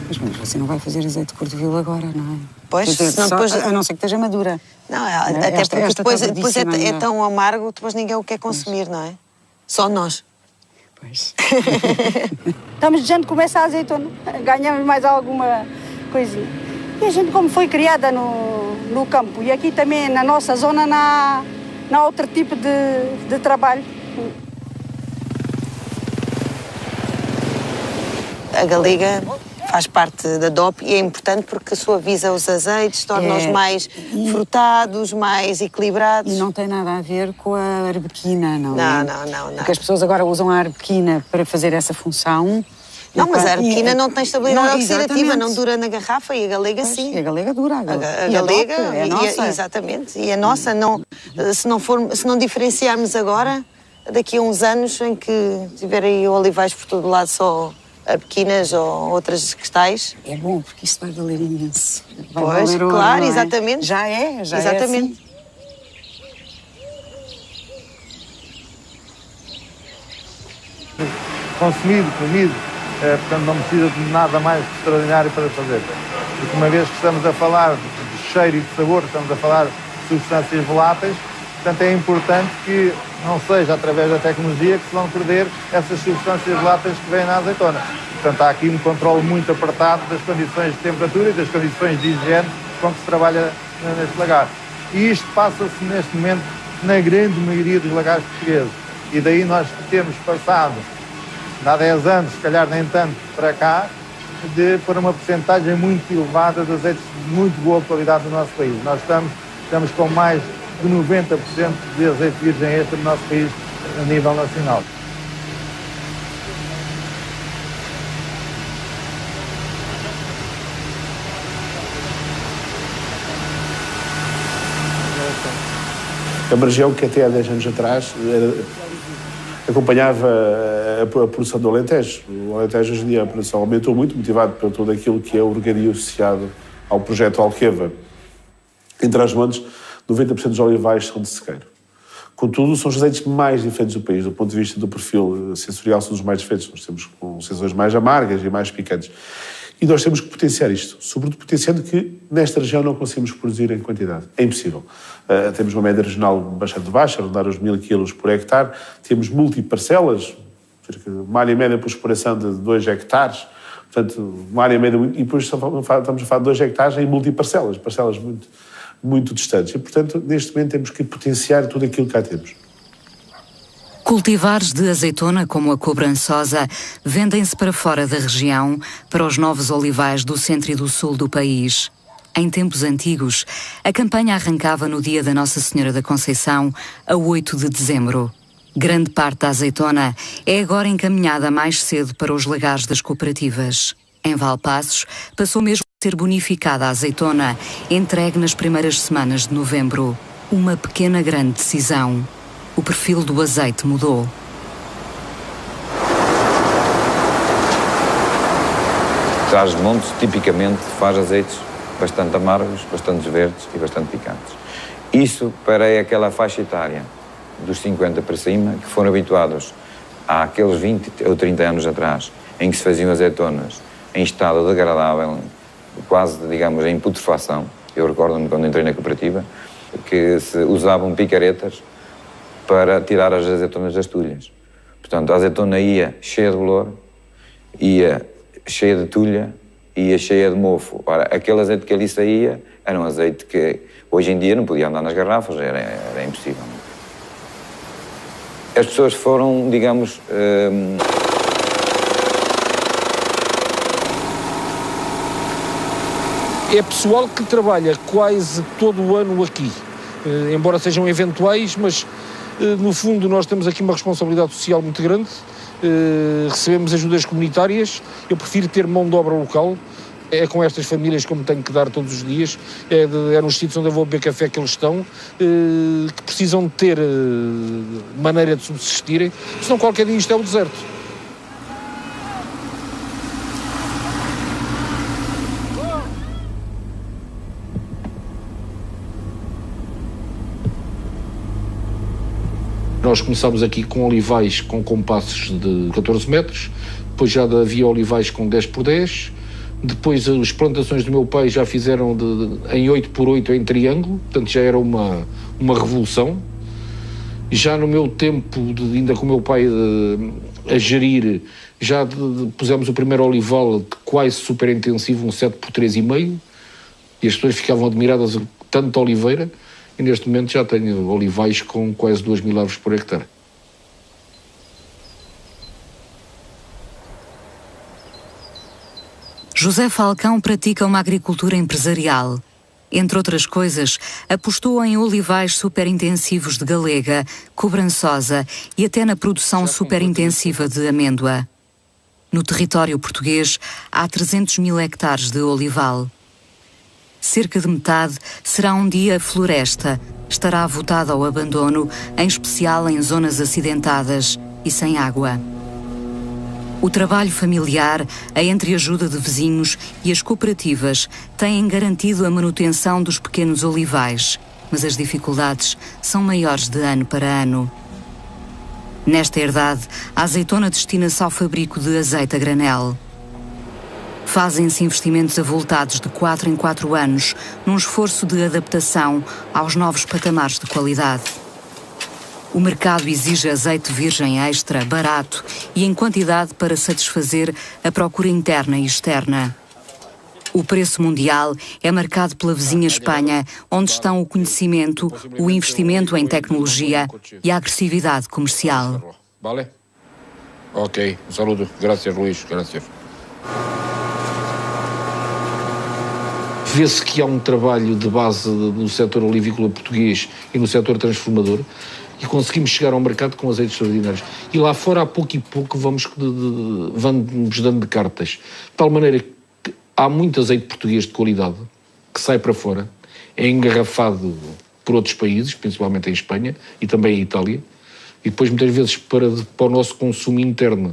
Speaker 6: Mas você não vai fazer azeite de cor-de-vil agora, não é?
Speaker 9: Pois,
Speaker 6: senão depois... A não ser que esteja madura.
Speaker 9: Não, até porque depois é tão amargo, depois ninguém o quer consumir, não é? Só nós.
Speaker 6: Pois.
Speaker 11: Estamos dizendo que começa a azeitona, ganhamos mais alguma coisinha. E a gente, como foi criada no campo, e aqui também na nossa zona não há outro tipo de trabalho.
Speaker 9: A galega faz parte da DOP e é importante porque suaviza os azeites, torna-os mais frutados, mais equilibrados.
Speaker 6: E não tem nada a ver com a arbequina, não é?
Speaker 9: Não.
Speaker 6: Porque as pessoas agora usam a arbequina para fazer essa função.
Speaker 9: Não, mas a arbequina não tem estabilidade oxidativa, não dura na garrafa, e a galega sim.
Speaker 6: E a galega dura.
Speaker 9: A galega
Speaker 6: é a nossa.
Speaker 9: Exatamente. E a nossa, se não diferenciarmos agora, daqui a uns anos em que tiver aí olivais por todo lado, só arbequinas ou outras cristais.
Speaker 6: É bom, porque isso vai valer imenso.
Speaker 9: Pois, claro, exatamente.
Speaker 6: Já é
Speaker 9: exatamente.
Speaker 6: Assim.
Speaker 15: Consumido, comido, portanto não precisa de nada mais extraordinário para fazer. Porque uma vez que estamos a falar de cheiro e de sabor, estamos a falar de substâncias voláteis, portanto é importante que não seja através da tecnologia que se vão perder essas substâncias voláteis que vêm na azeitona. Portanto há aqui um controle muito apertado das condições de temperatura e das condições de higiene com que se trabalha neste lagar. E isto passa-se neste momento na grande maioria dos lagares portugueses. E daí nós temos passado, há 10 anos, se calhar nem tanto, para cá, de pôr uma porcentagem muito elevada de azeites de muito boa qualidade no nosso país. Nós estamos com mais de 90% de azeite virgem extra no nosso país a nível nacional.
Speaker 12: A região que até há 10 anos atrás acompanhava a produção do Alentejo. O Alentejo hoje em dia a produção aumentou muito, motivado por tudo aquilo que é o regadio associado ao projeto Alqueva. Em Trás-os-Montes, 90% dos olivais são de sequeiro. Contudo, são os azeites mais diferentes do país, do ponto de vista do perfil sensorial, são os mais diferentes. Nós temos com sensações mais amargas e mais picantes. E nós temos que potenciar isto, sobretudo potenciando que nesta região não conseguimos produzir em quantidade. É impossível. Temos uma média regional bastante baixa, a rondar os 1000 kg por hectare. Temos multiparcelas, uma área média por exploração de 2 hectares. Portanto, uma área média... E depois estamos a falar de 2 hectares em multiparcelas, parcelas muito distantes. E, portanto, neste momento temos que potenciar tudo aquilo que cá temos.
Speaker 1: Cultivares de azeitona como a cobrançosa vendem-se para fora da região, para os novos olivais do centro e do sul do país. Em tempos antigos, a campanha arrancava no dia da Nossa Senhora da Conceição, a 8 de dezembro. Grande parte da azeitona é agora encaminhada mais cedo para os lagares das cooperativas. Em Valpaços, passou mesmo a ser bonificada a azeitona, entregue nas primeiras semanas de novembro. Uma pequena grande decisão. O perfil do azeite mudou.
Speaker 14: Trás-os-Montes, tipicamente, faz azeites bastante amargos, bastante verdes e bastante picantes.
Speaker 23: Isso para aquela faixa etária dos 50 para cima, que foram habituados há aqueles 20 ou 30 anos atrás, em que se faziam azeitonas em estado degradável, quase, digamos, em putrefação. Eu recordo-me quando entrei na cooperativa, que se usavam picaretas para tirar as azeitonas das tulhas. Portanto, a azeitona ia cheia de bolor, ia cheia de tulha, ia cheia de mofo. Ora, aquele azeite que ali saía era um azeite que hoje em dia não podia andar nas garrafas, era impossível. As pessoas foram, digamos,
Speaker 18: É pessoal que trabalha quase todo o ano aqui, embora sejam eventuais, mas no fundo nós temos aqui uma responsabilidade social muito grande, recebemos ajudas comunitárias, eu prefiro ter mão de obra local, é com estas famílias como tenho que dar todos os dias, é nos sítios onde eu vou beber café que eles estão, que precisam de ter maneira de subsistirem, senão qualquer dia isto é o deserto. Nós começámos aqui com olivais com compassos de 14 metros, depois já havia olivais com 10 por 10, depois as plantações do meu pai já fizeram em 8 por 8 em triângulo, portanto já era uma revolução. Já no meu tempo, ainda com o meu pai a gerir, já pusemos o primeiro olival quase super intensivo, um 7 por 3,5, e as pessoas ficavam admiradas de tanta oliveira. E neste momento já tenho olivais com quase 2.000 árvores por hectare.
Speaker 1: José Falcão pratica uma agricultura empresarial. Entre outras coisas, apostou em olivais superintensivos de galega, cobrançosa e até na produção superintensiva de amêndoa. No território português, há 300.000 hectares de olival. Cerca de metade será um dia floresta, estará votada ao abandono, em especial em zonas acidentadas e sem água. O trabalho familiar, a entreajuda de vizinhos e as cooperativas têm garantido a manutenção dos pequenos olivais, mas as dificuldades são maiores de ano para ano. Nesta herdade, a azeitona destina-se ao fabrico de azeite a granel. Fazem-se investimentos avultados de 4 em 4 anos, num esforço de adaptação aos novos patamares de qualidade. O mercado exige azeite virgem extra, barato e em quantidade para satisfazer a procura interna e externa. O preço mundial é marcado pela vizinha Espanha, onde estão o conhecimento, o investimento em tecnologia e a agressividade comercial.
Speaker 18: Vale? Ok, um saludo. Graças, Luís. Graças. Vê-se que há um trabalho de base no setor olivícola português e no setor transformador e conseguimos chegar ao mercado com azeites extraordinários. E lá fora, a pouco e pouco, vamos dando de cartas. De tal maneira que há muito azeite português de qualidade que sai para fora, é engarrafado por outros países, principalmente em Espanha e também em Itália, e depois muitas vezes para o nosso consumo interno